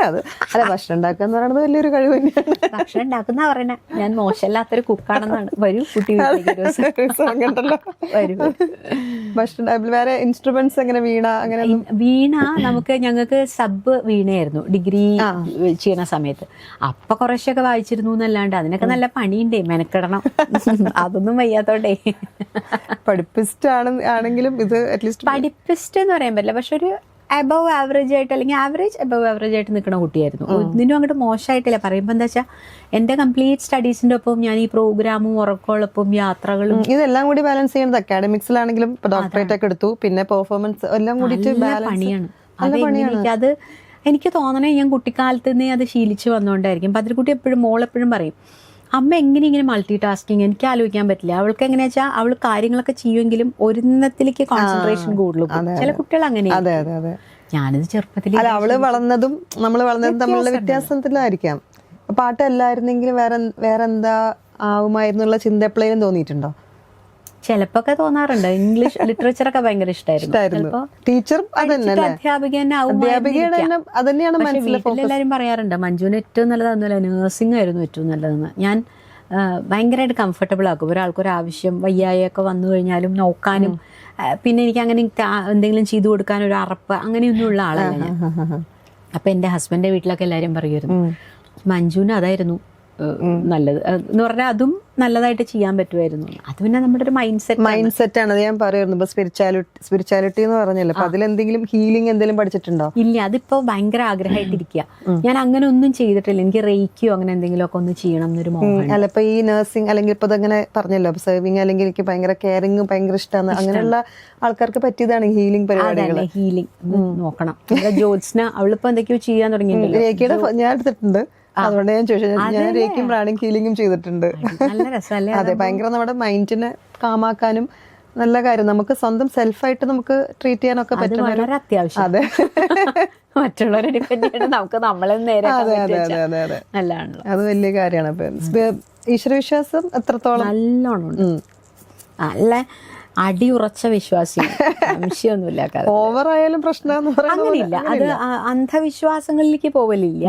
B: അല്ല, ഭക്ഷണം ഉണ്ടാക്കുക എന്ന് പറയുന്നത് വലിയൊരു കഴിവ് തന്നെയാണ്.
A: ഭക്ഷണം ഉണ്ടാക്കുന്ന പറയണേ ഞാൻ മോശമല്ലാത്തൊരു കുക്കാണെന്നാണ്. വരൂ കുട്ടി വരൂ.
B: ഭക്ഷണം വേറെ ഇൻസ്ട്രുമെന്റ്സ് എങ്ങനെ?
A: വീണ ഞങ്ങൾക്ക് സബ് വീണയായിരുന്നു ഡിഗ്രി ചെയ്യണ സമയത്ത്. അപ്പൊ കുറച്ചൊക്കെ വായിച്ചിരുന്നു എന്നല്ലാണ്ട് അതിനൊക്കെ നല്ല പണിയുണ്ടേ, മെനക്കെടണം. അതൊന്നും വയ്യാത്തോണ്ടേ.
B: പഠിപ്പിസ്റ്റ് ആണെങ്കിലും ഇത് അറ്റ്ലീസ്റ്റ്
A: പഠിപ്പിസ്റ്റ് എന്ന് പറയാൻ പറ്റില്ല, പക്ഷെ ഒരു അബവ് ആവറേജ് ആയിട്ട്, അല്ലെങ്കിൽ അബവ് ആവറേജ് ആയിട്ട് നിൽക്കുന്ന കുട്ടിയായിരുന്നു. ഇതിനും അങ്ങോട്ട് മോശമായിട്ടില്ല. പറയുമ്പോൾ എന്താ വെച്ചാൽ എൻ്റെ കംപ്ലീറ്റ് സ്റ്റഡീസിന്റെ ഒപ്പം ഞാൻ ഈ പ്രോഗ്രാമും ഉറക്കമുള്ളപ്പം യാത്രകളും
B: ഇതെല്ലാം കൂടി ബാലൻസ് ചെയ്യുന്നത് അക്കാഡമിക്സിലാണെങ്കിലും ഡോക്ടറേറ്റ് ഒക്കെ എടുത്തു, പിന്നെ പെർഫോമൻസ് എല്ലാം കൂടി
A: പണിയാണ്. അത് എനിക്ക് തോന്നണേ ഞാൻ കുട്ടിക്കാലത്ത് നിന്നേ അത് ശീലിച്ചു വന്നുകൊണ്ടായിരിക്കും. പതിരക്കുട്ടി മോളെപ്പോഴും പറയും, അമ്മ ഇങ്ങനെ മൾട്ടി ടാസ്കിങ് എനിക്ക് ആലോചിക്കാൻ പറ്റില്ല. അവൾക്ക് എങ്ങനെയാ വെച്ചാൽ അവൾ കാര്യങ്ങളൊക്കെ ചെയ്യുമെങ്കിലും ഒരെണ്ണത്തിലേക്ക് കോൺസെൻട്രേഷൻ കൂടുതലും. ചില കുട്ടികൾ അങ്ങനെയാണ്. ഞാനിത് ചെറുപ്പത്തിൽ
B: അവള് വളർന്നതും നമ്മൾ വളർന്നതും തമ്മിലുള്ള വ്യത്യാസത്തിലായിരിക്കാം. പാട്ടല്ലായിരുന്നെങ്കിൽ വേറെന്താ ആവുമായിരുന്നുള്ള ചിന്ത എപ്പോഴേലും തോന്നിയിട്ടുണ്ടോ?
A: ചിലപ്പൊക്കെ തോന്നാറുണ്ട്. ഇംഗ്ലീഷ് ലിറ്ററേച്ചറൊക്കെ ഭയങ്കര ഇഷ്ടമായിരുന്നു.
B: ടീച്ചർ
A: അധ്യാപിക എല്ലാവരും പറയാറുണ്ട് മഞ്ജുവിന് ഏറ്റവും നല്ലതാണെന്നല്ല, നഴ്സിംഗ് ആയിരുന്നു ഏറ്റവും നല്ലതെന്ന്. ഞാൻ ഭയങ്കരമായിട്ട് കംഫർട്ടബിൾ ആക്കും. ഒരാൾക്കൊരാവശ്യം വയ്യായൊക്കെ വന്നു കഴിഞ്ഞാലും നോക്കാനും, പിന്നെ എനിക്ക് അങ്ങനെ എന്തെങ്കിലും ചെയ്തു കൊടുക്കാൻ ഒരു അറപ്പ് അങ്ങനെയൊന്നും ഉള്ള ആളല്ല ഞാൻ. അപ്പൊ എൻ്റെ ഹസ്ബൻഡിന്റെ വീട്ടിലൊക്കെ എല്ലാവരും പറയുമായിരുന്നു മഞ്ജുവിന് അതായിരുന്നു നല്ലത് എന്ന് പറഞ്ഞാൽ അതും നല്ലതായിട്ട് ചെയ്യാൻ പറ്റുമായിരുന്നു. അത് പിന്നെ നമ്മുടെ ഒരു മൈൻഡ് സെറ്റ്
B: ആണ്. അത് ഞാൻ പറയുന്നു. ഇപ്പൊ സ്പിരിച്വാലിറ്റി എന്ന് പറഞ്ഞല്ലോ, അപ്പൊ അതിലെന്തെങ്കിലും ഹീലിംഗ് എന്തെങ്കിലും പഠിച്ചിട്ടുണ്ടോ?
A: ഇല്ല, അതിപ്പോ ഭയങ്കര ആഗ്രഹമായിട്ടിരിക്കുക. ഞാൻ അങ്ങനെ ഒന്നും ചെയ്തിട്ടില്ല. എനിക്ക് റേക്കിയോ അങ്ങനെ എന്തെങ്കിലും ഒക്കെ ഒന്ന് ചെയ്യണം എന്നൊരു മോഹം.
B: അല്ല, ഇപ്പൊ ഈ നഴ്സിംഗ് അല്ലെങ്കിൽ ഇപ്പൊ അങ്ങനെ പറഞ്ഞല്ലോ സെർവിങ്, അല്ലെങ്കിൽ എനിക്ക് ഭയങ്കര കെയറിംഗ് ഭയങ്കര ഇഷ്ടമാണ്, അങ്ങനെയുള്ള ആൾക്കാർക്ക് പറ്റിയതാണ് ഹീലിംഗ് പരിപാടികൾ.
A: ഹീലിംഗ് നോക്കണം. ജ്യോത്സ്ന അവളിപ്പോ എന്തൊക്കെയോ ചെയ്യാൻ തുടങ്ങിയിട്ടുണ്ട്.
B: ഞാൻ എടുത്തിട്ടുണ്ട്, അതുകൊണ്ട് ഞാൻ ചോദിച്ചത്. ഞാൻ റേക്കിയും പ്രാണിക് ഹീലിംഗും ചെയ്തിട്ടുണ്ട്. അതെ, ഭയങ്കര നമ്മുടെ മൈൻഡിനെ കാമാക്കാനും നല്ല കാര്യം. നമുക്ക് സ്വന്തം സെൽഫായിട്ട് നമുക്ക് ട്രീറ്റ് ചെയ്യാനൊക്കെ പറ്റും.
A: വളരെ അത്യാവശ്യം.
B: അതെ,
A: മറ്റുള്ളവരെ ഡിപ്പെൻഡ് ചെയ്യണം, നമുക്ക് നമ്മളെ നേരെ
B: നല്ലതാണല്ലോ. അത് വലിയ കാര്യമാണ്. അപ്പൊ ഈശ്വരവിശ്വാസം എത്രത്തോളം?
A: നല്ലോണം ഉണ്ട്. നല്ല അടിയുറച്ച വിശ്വാസി, സംശയമൊന്നുമില്ല.
B: ഓവറായാലും പ്രശ്നം
A: അങ്ങനെയില്ല. അത് അന്ധവിശ്വാസങ്ങളിലേക്ക് പോവലില്ല,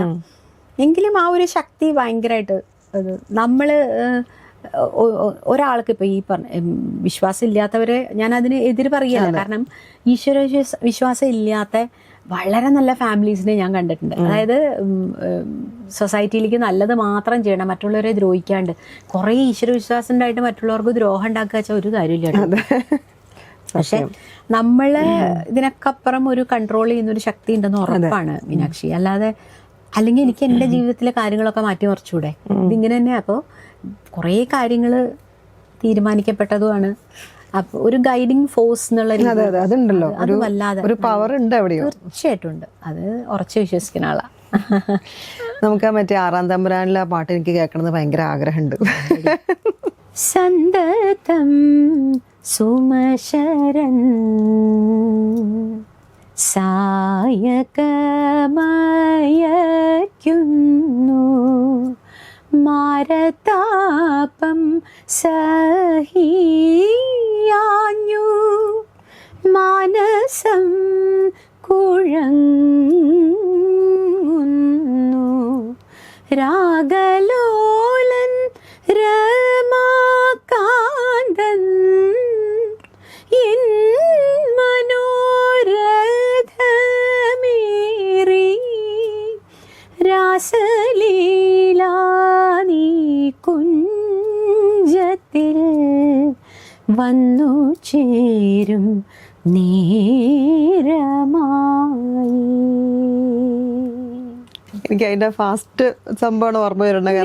A: എങ്കിലും ആ ഒരു ശക്തി ഭയങ്കരമായിട്ട് നമ്മള് ഒരാൾക്ക് ഇപ്പൊ ഈ വിശ്വാസം ഇല്ലാത്തവരെ ഞാൻ അതിന് എതിര് പറയല്ല. കാരണം ഈശ്വര വിശ്വാസം ഇല്ലാത്ത വളരെ നല്ല ഫാമിലീസിനെ ഞാൻ കണ്ടിട്ടുണ്ട്. അതായത് സൊസൈറ്റിയിലേക്ക് നല്ലത് മാത്രം ചെയ്യണം, മറ്റുള്ളവരെ ദ്രോഹിക്കാണ്ട്. കുറെ ഈശ്വര വിശ്വാസം ഉണ്ടായിട്ട് മറ്റുള്ളവർക്ക് ദ്രോഹം ഉണ്ടാക്കുക വെച്ചാൽ ഒരു കാര്യമില്ല. പക്ഷെ നമ്മള് ഇതിനൊക്കെ അപ്പുറം ഒരു കൺട്രോൾ ചെയ്യുന്ന ഒരു ശക്തി ഉണ്ടെന്ന് ഉറപ്പാണ് മീനാക്ഷി. അല്ലാതെ അല്ലെങ്കിൽ എനിക്ക് എന്റെ ജീവിതത്തിലെ കാര്യങ്ങളൊക്കെ മാറ്റി മറിച്ചൂടെ? ഇതിങ്ങനെ തന്നെ. അപ്പോൾ കുറേ കാര്യങ്ങൾ തീരുമാനിക്കപ്പെട്ടതുമാണ്. അപ്പൊ ഒരു ഗൈഡിങ് ഫോഴ്സ് എന്നുള്ള
B: അതുണ്ടല്ലോ,
A: അത് വല്ലാതെ
B: ഒരു പവർ ഉണ്ട് എവിടെയോ.
A: തീർച്ചയായിട്ടും ഉണ്ട്. അത് ഉറച്ചു വിശ്വസിക്കുന്ന ആളാ.
B: നമുക്ക് മറ്റേ 6-ാം തമ്പുരാനിലെ ആ പാട്ട് എനിക്ക് കേൾക്കണമെന്ന് ഭയങ്കര ആഗ്രഹമുണ്ട്.
A: സന്തതം സുമശരൻ സായകമയക്കുന്നു മാരതാപം സഹിയാഞ്ഞു മാനസം കുഴങ്ങുന്നു രാഗലോലൻ രമാകാന്തൻ എൻ മനോരഥമേറി രാസലീലാനി കുഞ്ചത്തിൽ വന്നു ചേരും നേരമായി.
B: എനിക്ക് അതിന്റെ ഫാസ്റ്റ് സംഭവമാണ് ഓർമ്മ വരുന്നത്.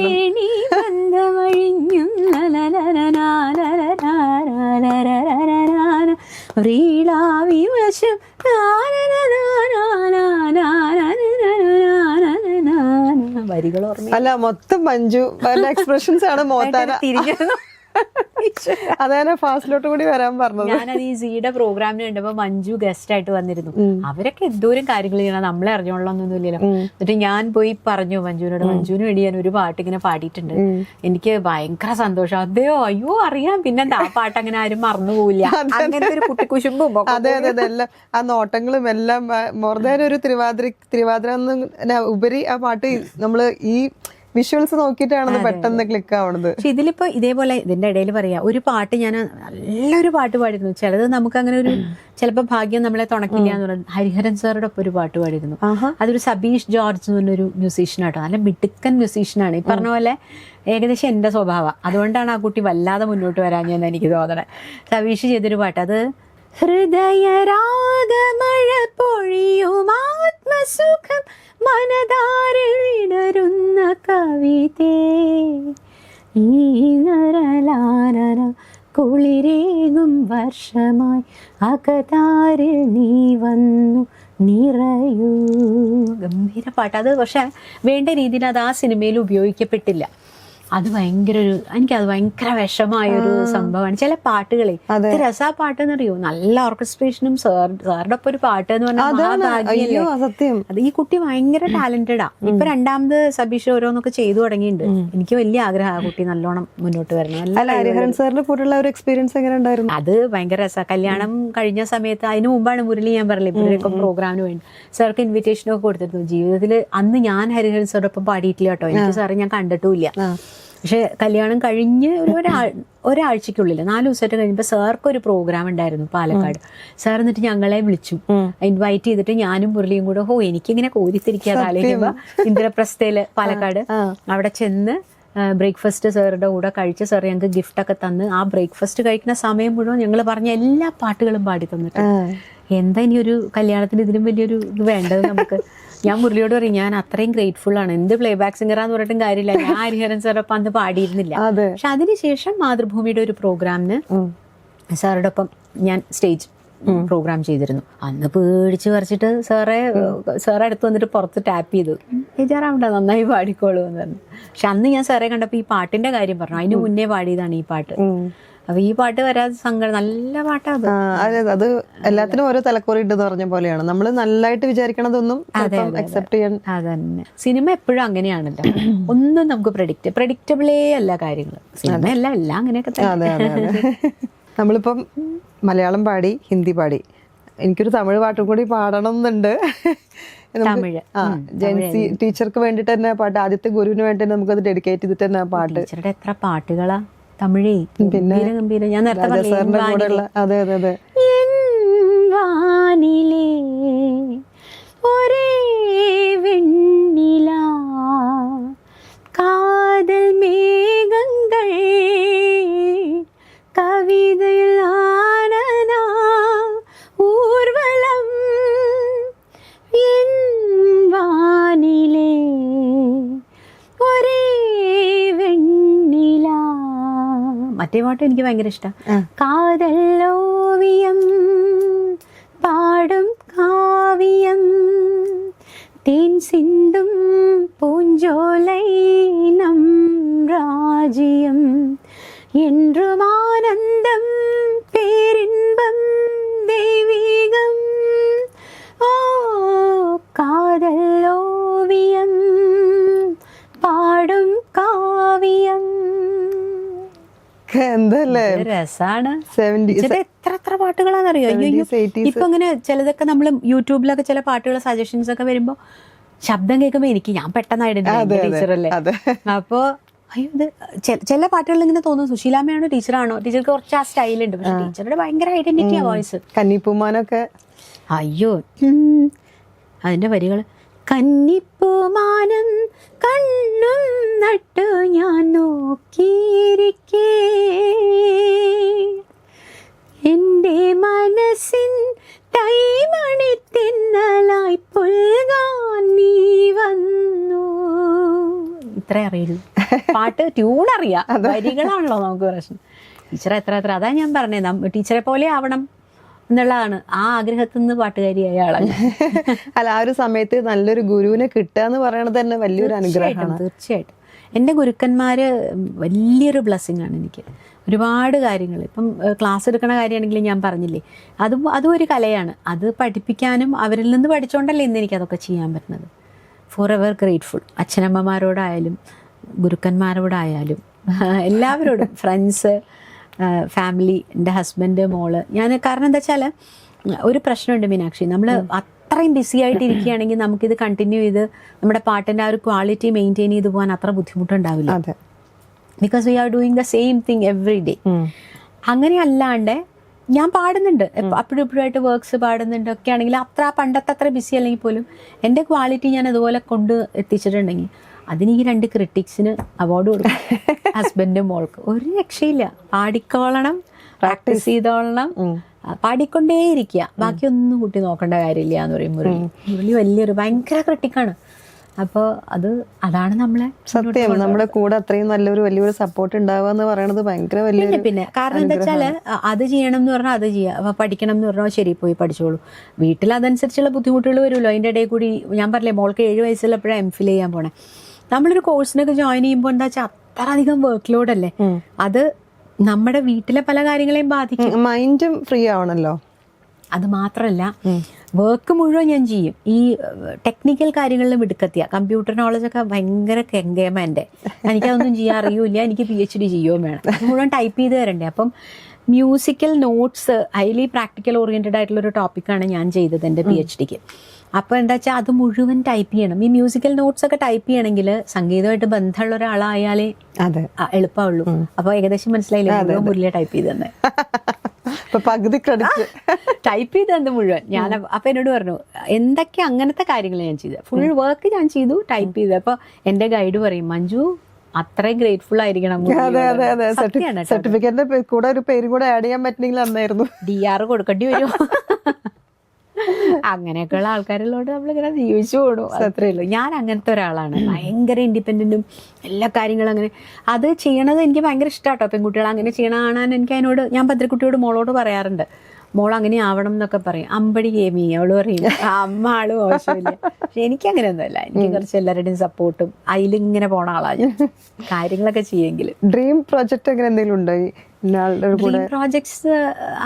B: കാരണം
A: വരികൾ ഓർമ്മ
B: അല്ല, മൊത്തം മഞ്ജു എക്സ്പ്രഷൻസ് ആണ് മോത്താന. അതാണ് ഫാസ്റ്റിലോട്ട് കൂടി വരാൻ പറഞ്ഞത്.
A: ഞാനത് ഈ സീയുടെ പ്രോഗ്രാമിന് കണ്ടപ്പോ മഞ്ജു ഗസ്റ്റ് ആയിട്ട് വന്നിരുന്നു. അവരൊക്കെ എന്തോരം കാര്യങ്ങൾ ചെയ്യണം, നമ്മളെ അറിഞ്ഞോളൊന്നുമില്ലല്ലോ. എന്നിട്ട് ഞാൻ പോയി പറഞ്ഞു മഞ്ജുവിനോട്, മഞ്ജുവിന് വേണ്ടി ഞാൻ ഒരു പാട്ട് ഇങ്ങനെ പാടിയിട്ടുണ്ട്, എനിക്ക് ഭയങ്കര സന്തോഷം. അതെയോ, അയ്യോ അറിയാം, പിന്നെന്താ, ആ പാട്ട് അങ്ങനെ ആരും മറന്നുപോയില്ല. അങ്ങനത്തെ ഒരു കുട്ടിക്കുശുമ്പും.
B: അതെ അതെ അതെ, എല്ലാം ആ നോട്ടങ്ങളും എല്ലാം മോർദാൻ ഒരു തിരുവാതിര ഉപരി ആ പാട്ട് നമ്മള് ഈ വിഷ്വൽസ് നോക്കിയിട്ടാണ് പെട്ടെന്ന് ക്ലിക്ക് ആവണത്.
A: പക്ഷെ ഇതിലിപ്പോ ഇതേപോലെ ഇതിന്റെ ഇടയിൽ പറയാ, ഒരു പാട്ട് ഞാൻ നല്ലൊരു പാട്ട് പാടിയിരുന്നു. ചിലത് നമുക്ക് അങ്ങനെ ഒരു ചിലപ്പോ ഭാഗ്യം നമ്മളെ തുണക്കില്ല എന്ന് പറയുന്നത്. ഹരിഹരൻ സാറുടെ ഒപ്പം ഒരു പാട്ട് പാടിയിരുന്നു. അതൊരു സബീഷ് ജോർജ് എന്ന് പറഞ്ഞൊരു മ്യൂസീഷ്യൻ ആട്ടോ, നല്ല മിടുക്കൻ മ്യൂസീഷ്യനാണ്. ഈ പറഞ്ഞ പോലെ ഏകദേശം എന്റെ സ്വഭാവം. അതുകൊണ്ടാണ് ആ കുട്ടി വല്ലാതെ മുന്നോട്ട് വരാഞ്ഞെന്ന് എനിക്ക് തോന്നണേ. സബീഷ് ചെയ്തൊരു പാട്ട്, അത് ഹൃദയരാഗമഴ പൊഴിയും ആത്മസുഖം മനതാരിടരുന്ന കവിതേ ഈനരലാനര കുളിരേകും വർഷമായി അകതാരിൽ നീ വന്നു നിറയൂ. ഗംഭീര പാട്ട് അത്. പക്ഷെ വേണ്ട രീതിയിൽ അത് ആ സിനിമയിൽ ഉപയോഗിക്കപ്പെട്ടില്ല. അത് ഭയങ്കര ഒരു, എനിക്കത് ഭയങ്കര വിഷമായൊരു സംഭവമാണ്. ചില പാട്ടുകളെ രസാ പാട്ട് എന്നറിയോ, നല്ല ഓർക്കസ്ട്രേഷനും സാറുടെ ഒപ്പം ഒരു പാട്ട് എന്ന് പറഞ്ഞാൽ അത്. ഈ കുട്ടി ഭയങ്കര ടാലന്റഡാ. ഇപ്പൊ രണ്ടാമത് സബീഷ് ഓരോന്നൊക്കെ ചെയ്തു തുടങ്ങിയിട്ടുണ്ട്. എനിക്ക് വലിയ ആഗ്രഹം ആ കുട്ടി നല്ലോണം മുന്നോട്ട് വരണം.
B: ഹരിഹരൻ സാറിന്റെ കൂടെയുള്ള ഒരു എക്സ്പീരിയൻസ് എങ്ങനെ ഉണ്ടായിരുന്നു?
A: അത് ഭയങ്കര രസാ. കല്യാണം കഴിഞ്ഞ സമയത്ത്, അതിന് മുമ്പാണ് മുരളി, ഞാൻ പറഞ്ഞില്ലേ ഇവരുടെയൊക്കെ പ്രോഗ്രാമിന് വേണ്ടി സാർക്ക് ഇൻവിറ്റേഷനൊക്കെ കൊടുത്തിരുന്നു. ജീവിതത്തിൽ അന്ന് ഞാൻ ഹരിഹരൻ സാറിന്റെ ഒപ്പം പാടിയിട്ടില്ല കേട്ടോ. എനിക്ക് സാറ് ഞാൻ കണ്ടിട്ടുമില്ല. പക്ഷെ കല്യാണം കഴിഞ്ഞ് ഒരാഴ്ചക്കുള്ളിൽ 4 ദിവസമായിട്ട് കഴിഞ്ഞപ്പോൾ സാർക്കൊരു പ്രോഗ്രാം ഉണ്ടായിരുന്നു പാലക്കാട്. സാർ എന്നിട്ട് ഞങ്ങളെ വിളിച്ചു, ഇൻവൈറ്റ് ചെയ്തിട്ട് ഞാനും മുരളിയും കൂടെ, എനിക്കിങ്ങനെ കോരിത്തിരിക്കാതെ ആലോചിക്കുമ്പോ ഇന്ദ്രപ്രസ്ഥയില് പാലക്കാട് അവിടെ ചെന്ന് ബ്രേക്ക്ഫാസ്റ്റ് സാറുടെ കൂടെ കഴിച്ച് സാർ ഞങ്ങൾക്ക് ഗിഫ്റ്റ് ഒക്കെ തന്ന് ആ ബ്രേക്ക്ഫാസ്റ്റ് കഴിക്കുന്ന സമയം മുഴുവൻ ഞങ്ങൾ പറഞ്ഞ എല്ലാ പാട്ടുകളും പാടി തന്നിട്ട്, എന്താ ഇനി ഒരു കല്യാണത്തിന് ഇതിലും വലിയൊരു ഇത് വേണ്ടത് നമുക്ക്. ഞാൻ മുരളിയോട് പറയും, ഞാൻ അത്രയും ഗ്രേറ്റ്ഫുൾ ആണ്. എന്ത് പ്ലേ ബാക്ക് സിംഗറാന്ന് പറഞ്ഞിട്ടും കാര്യമില്ല, ഞാൻ ഹരിഹരൻ സാറൊപ്പം അന്ന് പാടിയിരുന്നില്ല. പക്ഷെ അതിനുശേഷം മാതൃഭൂമിയുടെ ഒരു പ്രോഗ്രാമിന് സാറുടെ ഒപ്പം ഞാൻ സ്റ്റേജ് പ്രോഗ്രാം ചെയ്തിരുന്നു. അന്ന് പേടിച്ച് പറിച്ചിട്ട് സാറെ അടുത്ത് വന്നിട്ട് പുറത്ത് ടാപ്പ് ചെയ്തു, വിചാറാവണ്ട നന്നായി പാടിക്കോളൂ എന്ന് പറഞ്ഞു. പക്ഷെ അന്ന് ഞാൻ സാറെ കണ്ടപ്പോൾ ഈ പാട്ടിന്റെ കാര്യം പറഞ്ഞു. അതിന് മുന്നേ പാടിയതാണ് ഈ പാട്ട്. അപ്പൊ ഈ പാട്ട് വരാതെ സങ്കടം. നല്ല പാട്ടാണ്
B: അത്. എല്ലാത്തിനും ഓരോ തലക്കുറി ഉണ്ടെന്ന് പറഞ്ഞ പോലെയാണ്. നമ്മൾ നല്ലതായിട്ട് വിചാരിക്കണതൊന്നും അക്സെപ്റ്റ് ചെയ്യാൻ.
A: അതന്നെ, സിനിമ എപ്പോഴും അങ്ങനെയാണല്ലോ. ഒന്നും നമുക്ക് പ്രഡിക്റ്റബിളേ അല്ല കാര്യങ്ങൾ. സിനിമ എല്ലാം അങ്ങനെയൊക്കെ.
B: അതെ അതെ അതെ. നമ്മളിപ്പം മലയാളം പാടി, ഹിന്ദി പാടി, എനിക്കൊരു തമിഴ് പാട്ടും കൂടി പാടണം എന്നുണ്ട്.
A: തമിഴ്.
B: ജെൻസി ടീച്ചർക്ക് വേണ്ടിട്ട് തന്നെ പാട്ട്, ആദ്യത്തെ ഗുരുവിന് വേണ്ടി തന്നെ നമുക്കത് ഡെഡിക്കേറ്റ് ചെയ്തിട്ട് തന്നെ പാട്ട്.
A: ടീച്ചറുടെ എത്ര പാട്ടുകളാ തമിഴേ,
B: പിന്നെ
A: ഗംഭീരം. ഞാൻ നേരത്തെ
B: സാറിന്റെ കൂടെ ഉള്ള അതെ അതെ അതെ
A: വാനിലേ ഒരേ വെണ്ണില കാതൽ മേഘങ്ങൾ കവിതയിൽ ആനന ഊർവലം എൻ വാനിലേ ഒരേ വെണ്ണില. മറ്റേ പാട്ട് എനിക്ക് ഭയങ്കര ഇഷ്ടമാണ്. കാതലോവിയം പാടും കാവ്യം തേൻ സിന്തും പൂഞ്ചോலை நம் ராஜ்யம் என்றும் ஆனந்தம் பேரின்பம் தெய்வீகம் ஓ காதல் ஓவியம் പാടും കാവ്യം.
B: എന്തല്ലേ
A: രസാണ്.
B: 70s
A: എത്ര പാട്ടുകളാണെന്നറിയോ. ഇപ്പൊ ഇങ്ങനെ ചിലതൊക്കെ നമ്മൾ യൂട്യൂബിലൊക്കെ ചില പാട്ടുകൾ സജഷൻസ് ഒക്കെ വരുമ്പോ ശബ്ദം കേൾക്കുമ്പോ ഞാൻ പെട്ടെന്ന് ഐഡന്റിഫൈ ടീച്ചറല്ലേ. അപ്പോ അയ്യോ ഇത് ചില പാട്ടുകളിൽ ഇങ്ങനെ തോന്നുന്നു സുശീലാമ്മയാണോ ടീച്ചറാണോ, ടീച്ചർക്ക് കുറച്ച് ആ സ്റ്റൈലുണ്ട്, പക്ഷെ ടീച്ചറുടെ ഭയങ്കര ഐഡന്റിറ്റിയാ വോയിസ്.
B: കന്നിപ്പൂമാനൊക്കെ
A: അയ്യോ അതിന്റെ വരികൾ കന്നിപ്പൂമാനം കണ്ണും നട്ടു ഞാൻ നോക്കിയിരിക്കേ എന്റെ മനസ്സിൻ തൈമണി തിന്നലായി പുൽകാൻ നീ വന്നു. ഇത്രേ അറിയുള്ളൂ. പാട്ട് ട്യൂൺ അറിയാം, വരികളാണല്ലോ നമുക്ക് പ്രശ്നം. ടീച്ചർ എത്ര അതാ ഞാൻ പറഞ്ഞത്, ടീച്ചറെ പോലെ ആവണം എന്നുള്ളതാണ്. ആ ആഗ്രഹത്തിൽ നിന്ന് പാട്ടുകാരിയായ ആളാണ്.
B: അല്ല, ആ ഒരു സമയത്ത് നല്ലൊരു ഗുരുവിനെ കിട്ടുക എന്ന് പറയുന്നത് തന്നെ വലിയൊരു അനുഗ്രഹമാണ്.
A: തീർച്ചയായിട്ടും എൻ്റെ ഗുരുക്കന്മാർ വലിയൊരു ബ്ലെസ്സിങ് ആണ് എനിക്ക്. ഒരുപാട് കാര്യങ്ങൾ ഇപ്പം ക്ലാസ് എടുക്കുന്ന കാര്യമാണെങ്കിലും ഞാൻ പറഞ്ഞില്ലേ, അതും ഒരു കലയാണ്. അത് പഠിപ്പിക്കാനും അവരിൽ നിന്ന് പഠിച്ചുകൊണ്ടല്ലേ ഇന്ന് എനിക്കതൊക്കെ ചെയ്യാൻ പറ്റുന്നത്. For ever grateful. അച്ഛനമ്മമാരോടായാലും ഗുരുക്കന്മാരോടായാലും എല്ലാവരോടും, ഫ്രണ്ട്സ്, ഫാമിലി, എൻ്റെ ഹസ്ബൻഡ്, മോള്. കാരണം എന്താ വെച്ചാൽ ഒരു പ്രശ്നമുണ്ട് മീനാക്ഷി, നമ്മൾ അത്രയും ബിസി ആയിട്ട് ഇരിക്കുകയാണെങ്കിൽ നമുക്കിത് കണ്ടിന്യൂ ചെയ്ത് നമ്മുടെ പാട്ടിൻ്റെ ആ ഒരു ക്വാളിറ്റി മെയിൻറ്റെയിൻ ചെയ്ത് പോകാൻ അത്ര ബുദ്ധിമുട്ടുണ്ടാവില്ല. Because we are doing the same thing every day. അങ്ങനെ അല്ലാണ്ട് ഞാൻ പാടുന്നുണ്ട് അപ്പോഴും ഇപ്പോഴായിട്ട് വർക്ക്സ് പാടുന്നുണ്ട് ഒക്കെ ആണെങ്കിൽ പണ്ടത്തെ അത്ര ബിസി അല്ലെങ്കിൽ പോലും എൻ്റെ ക്വാളിറ്റി ഞാൻ അതുപോലെ കൊണ്ട് എത്തിച്ചിട്ടുണ്ടെങ്കിൽ അതിന് ഈ 2 ക്രിട്ടിക്സിന് അവാർഡ് കൊടുക്കും. ഹസ്ബൻഡും മോൾക്ക് ഒരു രക്ഷയില്ല. പാടിക്കോളണം, പ്രാക്ടീസ് ചെയ്തോളണം, പാടിക്കൊണ്ടേയിരിക്കുക, ബാക്കിയൊന്നും കുട്ടി നോക്കേണ്ട കാര്യമില്ല എന്ന് പറയും മുരളി. വലിയൊരു ഭയങ്കര ക്രിട്ടിക്കാണ്. അപ്പോൾ അതാണ് നമ്മളെ
B: സത്യം, നമ്മുടെ കൂടെ അത്രയും നല്ലൊരു വലിയൊരു സപ്പോർട്ട് ഉണ്ടാവുക എന്ന് പറയുന്നത് ഭയങ്കര വലിയ.
A: പിന്നെ കാരണം എന്താ വെച്ചാൽ അത് ചെയ്യണം എന്ന് പറഞ്ഞാൽ അത് ചെയ്യുക, പഠിക്കണം എന്ന് പറഞ്ഞാൽ ശരി പോയി പഠിച്ചോളൂ. വീട്ടിൽ അതനുസരിച്ചുള്ള ബുദ്ധിമുട്ടുകൾ വരുമല്ലോ. അതിൻ്റെ ഇടയിൽ കൂടി ഞാൻ പറഞ്ഞില്ലേ, മോൾക്ക് 7 വയസ്സുള്ളപ്പോഴാണ് MPhil ചെയ്യാൻ പോണേ. നമ്മളൊരു കോഴ്സിനൊക്കെ ജോയിൻ ചെയ്യുമ്പോൾ എന്താ വെച്ചാൽ അത്ര അധികം വർക്ക് ലോഡ് അല്ലേ, അത് നമ്മുടെ വീട്ടിലെ പല കാര്യങ്ങളെയും ബാധിക്കും.
B: മൈൻഡും ഫ്രീ ആവണല്ലോ.
A: അത് മാത്രമല്ല വർക്ക് മുഴുവൻ ഞാൻ ചെയ്യും. ഈ ടെക്നിക്കൽ കാര്യങ്ങളിൽ മിടുക്കത്തിയ, കമ്പ്യൂട്ടർ നോളജൊക്കെ ഭയങ്കര കെങ്കേമ എൻ്റെ. എനിക്കതൊന്നും ചെയ്യാൻ അറിയൂല. എനിക്ക് PhD ചെയ്യുകയും വേണം, മുഴുവൻ ടൈപ്പ് ചെയ്ത് തരണ്ടേ. അപ്പം musical notes highly practical oriented ആയിട്ടുള്ളൊരു ടോപ്പിക്കാണ് ഞാൻ ചെയ്തത് എൻ്റെ PhDക്ക്. അപ്പോൾ എന്താ വെച്ചാൽ അത് മുഴുവൻ ടൈപ്പ് ചെയ്യണം. ഈ മ്യൂസിക്കൽ നോട്ട്സ് ഒക്കെ ടൈപ്പ് ചെയ്യണമെങ്കിൽ സംഗീതമായിട്ട് ബന്ധമുള്ള ഒരാളായാലേ എളുപ്പമുള്ളൂ. അപ്പോൾ ഏകദേശം മനസ്സിലായില്ലേ, മുരളിയെ ടൈപ്പ് ചെയ്ത് തന്നെ
B: പകുതി ക്രെഡിറ്റ്
A: ടൈപ്പ് ചെയ്ത് തന്നെ മുഴുവൻ ഞാൻ. അപ്പം എന്നോട് പറഞ്ഞു എന്തൊക്കെ അങ്ങനത്തെ കാര്യങ്ങൾ ഞാൻ ചെയ്തത്, ഫുൾ വർക്ക് ഞാൻ ചെയ്തു, ടൈപ്പ് ചെയ്തു. അപ്പോൾ എൻ്റെ ഗൈഡ് പറയും, മഞ്ജു അത്രയും ഗ്രേറ്റ്ഫുൾ ആയിരിക്കണം.
B: സർട്ടിഫിക്കറ്റിന്റെ കൂടെ ഒരു പേരും കൂടെ ആഡ് ചെയ്യാൻ പറ്റുന്നെങ്കിൽ അന്നായിരുന്നു.
A: DR കൊടുക്കേണ്ടി വരും. അങ്ങനെയൊക്കെയുള്ള ആൾക്കാരിലോട്ട് നമ്മളിങ്ങനെ ജീവിച്ചു പോകണം, അത്രയേ ഉള്ളൂ. ഞാൻ അങ്ങനത്തെ ഒരാളാണ്, ഭയങ്കര ഇൻഡിപെൻഡൻറ്റും എല്ലാ കാര്യങ്ങളും അങ്ങനെ. അത് ചെയ്യണത് എനിക്ക് ഭയങ്കര ഇഷ്ടമാട്ടോ. പെൺകുട്ടികൾ അങ്ങനെ ചെയ്യണ കാണാൻ എനിക്ക് അതിനോട്, ഞാൻ ഭദ്രക്കുട്ടിയോട് മോളോട് പറയാറുണ്ട്, മോൾ അങ്ങനെ ആവണം എന്നൊക്കെ പറയും. അമ്പടി കേമി അവള് പറയും, അമ്മ ആള് മോശമില്ല. പക്ഷെ എനിക്ക് അങ്ങനെയൊന്നുമല്ല, എനിക്ക് കുറച്ച് എല്ലാവരുടെയും സപ്പോർട്ടും അതിലിങ്ങനെ പോണ ആളാണ് ഞാൻ, കാര്യങ്ങളൊക്കെ ചെയ്യെങ്കിൽ.
B: ഡ്രീം പ്രോജക്റ്റ് അങ്ങനെ എന്തെങ്കിലും ഉണ്ടോ?
A: പ്രോജക്ട്സ്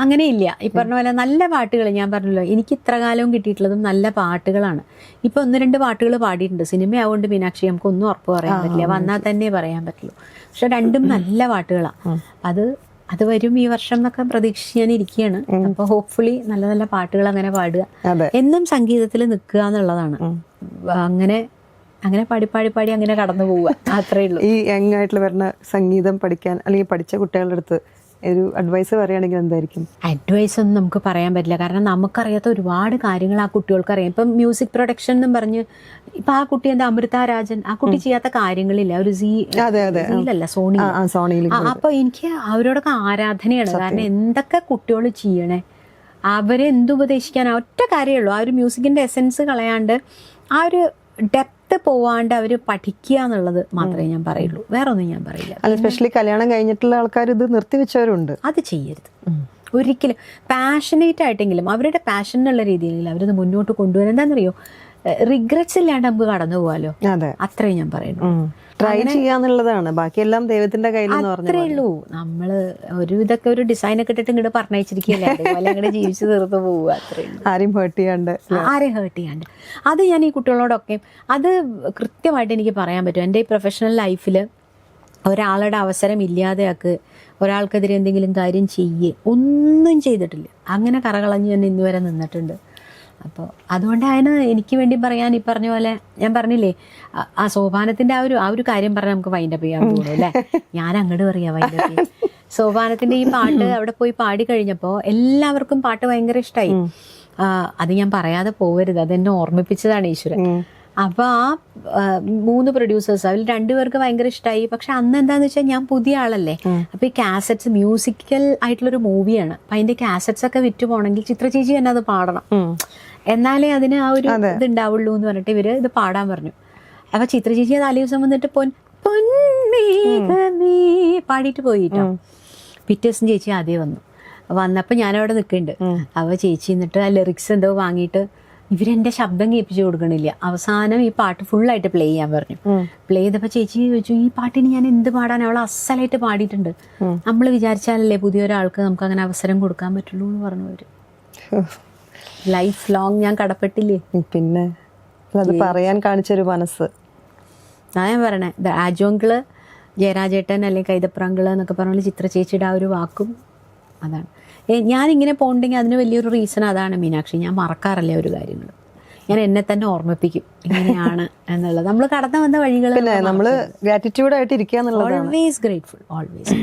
A: അങ്ങനെ ഇല്ല. ഈ പറഞ്ഞ പോലെ നല്ല പാട്ടുകൾ, ഞാൻ പറഞ്ഞല്ലോ എനിക്ക് ഇത്ര കാലവും കിട്ടിയിട്ടുള്ളതും നല്ല പാട്ടുകളാണ്. ഇപ്പൊ 1-2 പാട്ടുകൾ പാടിയിട്ടുണ്ട്. സിനിമ ആവുകൊണ്ട് മീനാക്ഷി നമുക്കൊന്നും ഉറപ്പ് പറയാൻ പറ്റില്ല, വന്നാൽ തന്നെ പറയാൻ പറ്റുള്ളൂ. പക്ഷെ രണ്ടും നല്ല പാട്ടുകളാണ്. അത് വരും ഈ വർഷം എന്നൊക്കെ പ്രതീക്ഷിച്ച് ഞാൻ ഇരിക്കുകയാണ്. അപ്പൊ ഹോപ്പ്ഫുള്ളി നല്ല നല്ല പാട്ടുകൾ അങ്ങനെ പാടുക, എന്നും സംഗീതത്തിൽ നിൽക്കുക എന്നുള്ളതാണ്. അങ്ങനെ അങ്ങനെ പാടി അങ്ങനെ കടന്നു പോവുക, അത്രേ ഉള്ളൂ.
B: ഈ യങ് ആയിട്ടുള്ള വരുന്ന സംഗീതം പഠിക്കാൻ അല്ലെങ്കിൽ പഠിച്ച കുട്ടികളുടെ അടുത്ത് ഒരു അഡ്വൈസ് പറയുകയാണെങ്കിൽ എന്തായിരിക്കും?
A: അഡ്വൈസ് ഒന്നും നമുക്ക് പറയാൻ പറ്റില്ല, കാരണം നമുക്കറിയാത്ത ഒരുപാട് കാര്യങ്ങൾ ആ കുട്ടികൾക്ക് അറിയാം. ഇപ്പം മ്യൂസിക് പ്രൊഡക്ഷൻ എന്നും പറഞ്ഞ് ഇപ്പൊ ആ കുട്ടി എന്താ അമൃത രാജൻ, ആ കുട്ടി ചെയ്യാത്ത കാര്യങ്ങളില്ല. ഒരു സീലല്ല സോണിയിൽ. അപ്പൊ എനിക്ക് അവരോടൊക്കെ ആരാധനയാണ്. കാരണം എന്തൊക്കെ കുട്ടികൾ ചെയ്യണേ, അവരെ എന്തുപദേശിക്കാൻ ഒറ്റ കാര്യമുള്ളൂ, ആ ഒരു മ്യൂസിക്കിന്റെ എസെൻസ് കളയാണ്ട് ആ ഒരു ഡെപ്ത് പോവാണ്ട് അവര് പഠിക്കുക എന്നുള്ളത് മാത്രമേ ഞാൻ പറയുള്ളൂ, വേറെ ഒന്നും ഞാൻ പറയില്ല.
B: എസ്പെഷ്യലി കല്യാണം കഴിഞ്ഞിട്ടുള്ള ആൾക്കാർ ഇത് നിർത്തിവെച്ചവരുണ്ട്.
A: അത് ചെയ്യരുത് ഒരിക്കലും. പാഷനേറ്റ് ആയിട്ടെങ്കിലും അവരുടെ പാഷനുള്ള രീതിയിലെങ്കിലും അവരത് മുന്നോട്ട് കൊണ്ടുവരാൻ. എന്താണെന്നറിയോ, റിഗ്രറ്റ്സ് ഇല്ലാണ്ട് നമുക്ക് കടന്നു പോകാലോ, അത്രയും ഞാൻ പറയുന്നു.
B: ട്രൈ ചെയ്യാന്നുള്ളതാണ്, ബാക്കിയെല്ലാം ദൈവത്തിന്റെ കയ്യിൽ.
A: അത്രേ ഉള്ളൂ. നമ്മള് ഒരു ഇതൊക്കെ ഒരു ഡിസൈനൊക്കെ ഇട്ടിട്ട് ഇങ്ങോട്ട് പറഞ്ഞയച്ചിരിക്കുകയല്ലേ, അതുപോലെ അങ്ങനെ ജീവിച്ചു തീർത്ത് പോവുക, അത്രേ ഉള്ളൂ.
B: ആരെയും ഹേർട്ട് ചെയ്യാണ്ട്.
A: അത് ഞാൻ ഈ കുട്ടികളോടൊക്കെ അത് കൃത്യമായിട്ട് എനിക്ക് പറയാൻ പറ്റും. എൻ്റെ ഈ പ്രൊഫഷണൽ ലൈഫിൽ ഒരാളുടെ അവസരം ഇല്ലാതെയാക്ക്, ഒരാൾക്കെതിരെ എന്തെങ്കിലും കാര്യം ഒന്നും ചെയ്തിട്ടില്ല. അങ്ങനെ കറകളഞ്ഞ് ഞാൻ ഇന്നുവരെ നിന്നിട്ടുണ്ട്. അപ്പോൾ അതുകൊണ്ടാണ് എനിക്ക് വേണ്ടി പറയാൻ, ഈ പറഞ്ഞ പോലെ ഞാൻ പറഞ്ഞില്ലേ, ആ സോപാനത്തിന്റെ ആ ഒരു കാര്യം പറഞ്ഞാൽ നമുക്ക് വൈൻഡപ്പ് ചെയ്യാൻ പോകുന്നു അല്ലേ. ഞാൻ അങ്ങോട്ട് പറയാം വൈൻഡപ്പ് ചെയ്യാം. സോപാനത്തിന്റെ ഈ പാട്ട് അവിടെ പോയി പാടി കഴിഞ്ഞപ്പോൾ എല്ലാവർക്കും പാട്ട് ഭയങ്കര ഇഷ്ടമായി. അത് ഞാൻ പറയാതെ പോവരുത്, അതെന്നെ ഓർമ്മിപ്പിച്ചതാണ് ഈശ്വരൻ. അപ്പൊ ആ 3 പ്രൊഡ്യൂസേഴ്സ്, അതിൽ 2 പേർക്ക് ഭയങ്കര ഇഷ്ടമായി. പക്ഷെ അന്ന് എന്താന്ന് വെച്ചാൽ ഞാൻ പുതിയ ആളല്ലേ. അപ്പൊ ഈ കാസറ്റ്സ് മ്യൂസിക്കൽ ആയിട്ടുള്ളൊരു മൂവിയാണ്. അപ്പൊ അതിന്റെ കാസറ്റ്സ് ഒക്കെ വിറ്റ് പോകണമെങ്കിൽ ചിത്ര ചേച്ചി തന്നെ അത് പാടണം, എന്നാലേ അതിന് ആ ഒരു ഇത് ഉണ്ടാവുള്ളൂ എന്ന് പറഞ്ഞിട്ട് ഇവര് ഇത് പാടാൻ പറഞ്ഞു. അപ്പൊ ചിത്ര ചേച്ചി തലേ ദിവസം വന്നിട്ട് പൊന്നീകമേ പാടിയിട്ട് പോയിട്ടോ. പിറ്റേ ദിവസം ചേച്ചി ആദ്യം വന്നപ്പോ ഞാനവിടെ നിൽക്കുന്നുണ്ട്. അപ്പൊ ചേച്ചി എന്നിട്ട് ആ ലിറിക്സ് എന്തോ വാങ്ങിയിട്ട് ഇവരെന്റെ ശബ്ദം കേൾപ്പിച്ചു കൊടുക്കണില്ല. അവസാനം ഈ പാട്ട് ഫുള്ളായിട്ട് പ്ലേ ചെയ്യാൻ പറഞ്ഞു. പ്ലേ ചെയ്തപ്പോ ചേച്ചി ചോദിച്ചു, ഈ പാട്ടിന് ഞാൻ എന്ത് പാടാൻ, അവൾ അസലായിട്ട് പാടിയിട്ടുണ്ട്, നമ്മൾ വിചാരിച്ചാലല്ലേ പുതിയൊരാൾക്ക് നമുക്ക് അങ്ങനെ അവസരം കൊടുക്കാൻ പറ്റുള്ളൂ എന്ന് പറഞ്ഞവര്. ലൈഫ് ലോങ് ഞാൻ കടപ്പെട്ടില്ലേ.
B: പിന്നെ അത് പറയാൻ കാണിച്ചൊരു മനസ്സ്.
A: അതാ ഞാൻ പറയണേ, ആജോങ്കിള്, ജയരാജേട്ടൻ അല്ലെങ്കിൽ കൈതപ്രാങ്കിള് എന്നൊക്കെ പറഞ്ഞാൽ ചിത്ര ചേച്ചിയുടെ ആ ഒരു വാക്കും അതാണ്. ഞാനിങ്ങനെ പോകണ്ടെങ്കിൽ അതിന് വലിയൊരു റീസൺ അതാണ് മീനാക്ഷി. ഞാൻ മറക്കാറില്ല ഒരു കാര്യങ്ങൾ, ഞാൻ എന്നെ തന്നെ ഓർമ്മിപ്പിക്കും ഇങ്ങനെയാണ് എന്നുള്ളത്. നമ്മൾ കടന്നു വന്ന വഴികൾ
B: നമ്മള് ഗ്രാറ്റിറ്റ്യൂഡ് ആയിട്ട് ഇരിക്കുക എന്നുള്ളത്.
A: Always grateful, always.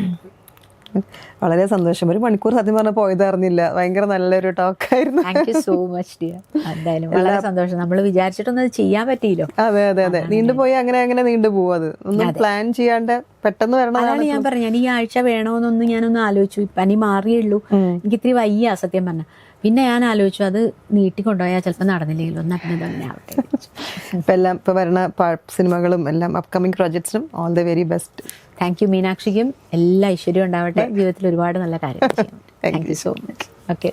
B: വളരെ സന്തോഷം. 1 മണിക്കൂർ സത്യം പറഞ്ഞ പോയത് അറിഞ്ഞില്ല. ഭയങ്കര നല്ലൊരു ടോക്കായിരുന്നു.
A: Thank you so much dear. എന്തായാലും വളരെ സന്തോഷം. നമ്മൾ വിചാരിച്ചിട്ടൊന്നും അത് ചെയ്യാൻ പറ്റിയില്ലോ.
B: അതെ നീണ്ടുപോയി അങ്ങനെ നീണ്ടുപോകും. അത് ഒന്നും പ്ലാൻ ചെയ്യാണ്ട് പെട്ടെന്ന് വരണം.
A: അതാണ് ഞാൻ പറഞ്ഞു, ഞാൻ ഈ ആഴ്ച വേണോന്നൊന്നും ഞാനൊന്ന് ആലോചിച്ചു. പനി മാറിയുള്ളൂ, എനിക്ക് ഇത്തിരി വയ്യ സത്യം പറഞ്ഞ. പിന്നെ ഞാൻ ആലോചിച്ചു അത് നീട്ടിക്കൊണ്ടുപോയാൽ ചിലപ്പോൾ നടന്നില്ലെങ്കിലും ഒന്നാ പിന്നെ അങ്ങനെ ആവട്ടെ.
B: ഇപ്പൊ വരുന്ന സിനിമകളും എല്ലാം അപ്കമിങ് പ്രോജക്ട്സിനും all the very best.
A: Thank you മീനാക്ഷിക്കും എല്ലാ ഐശ്വര്യവും ഉണ്ടാവട്ടെ. ജീവിതത്തിൽ ഒരുപാട് നല്ല കാര്യങ്ങൾ ചെയ്യാം. Thank you so much. Okay.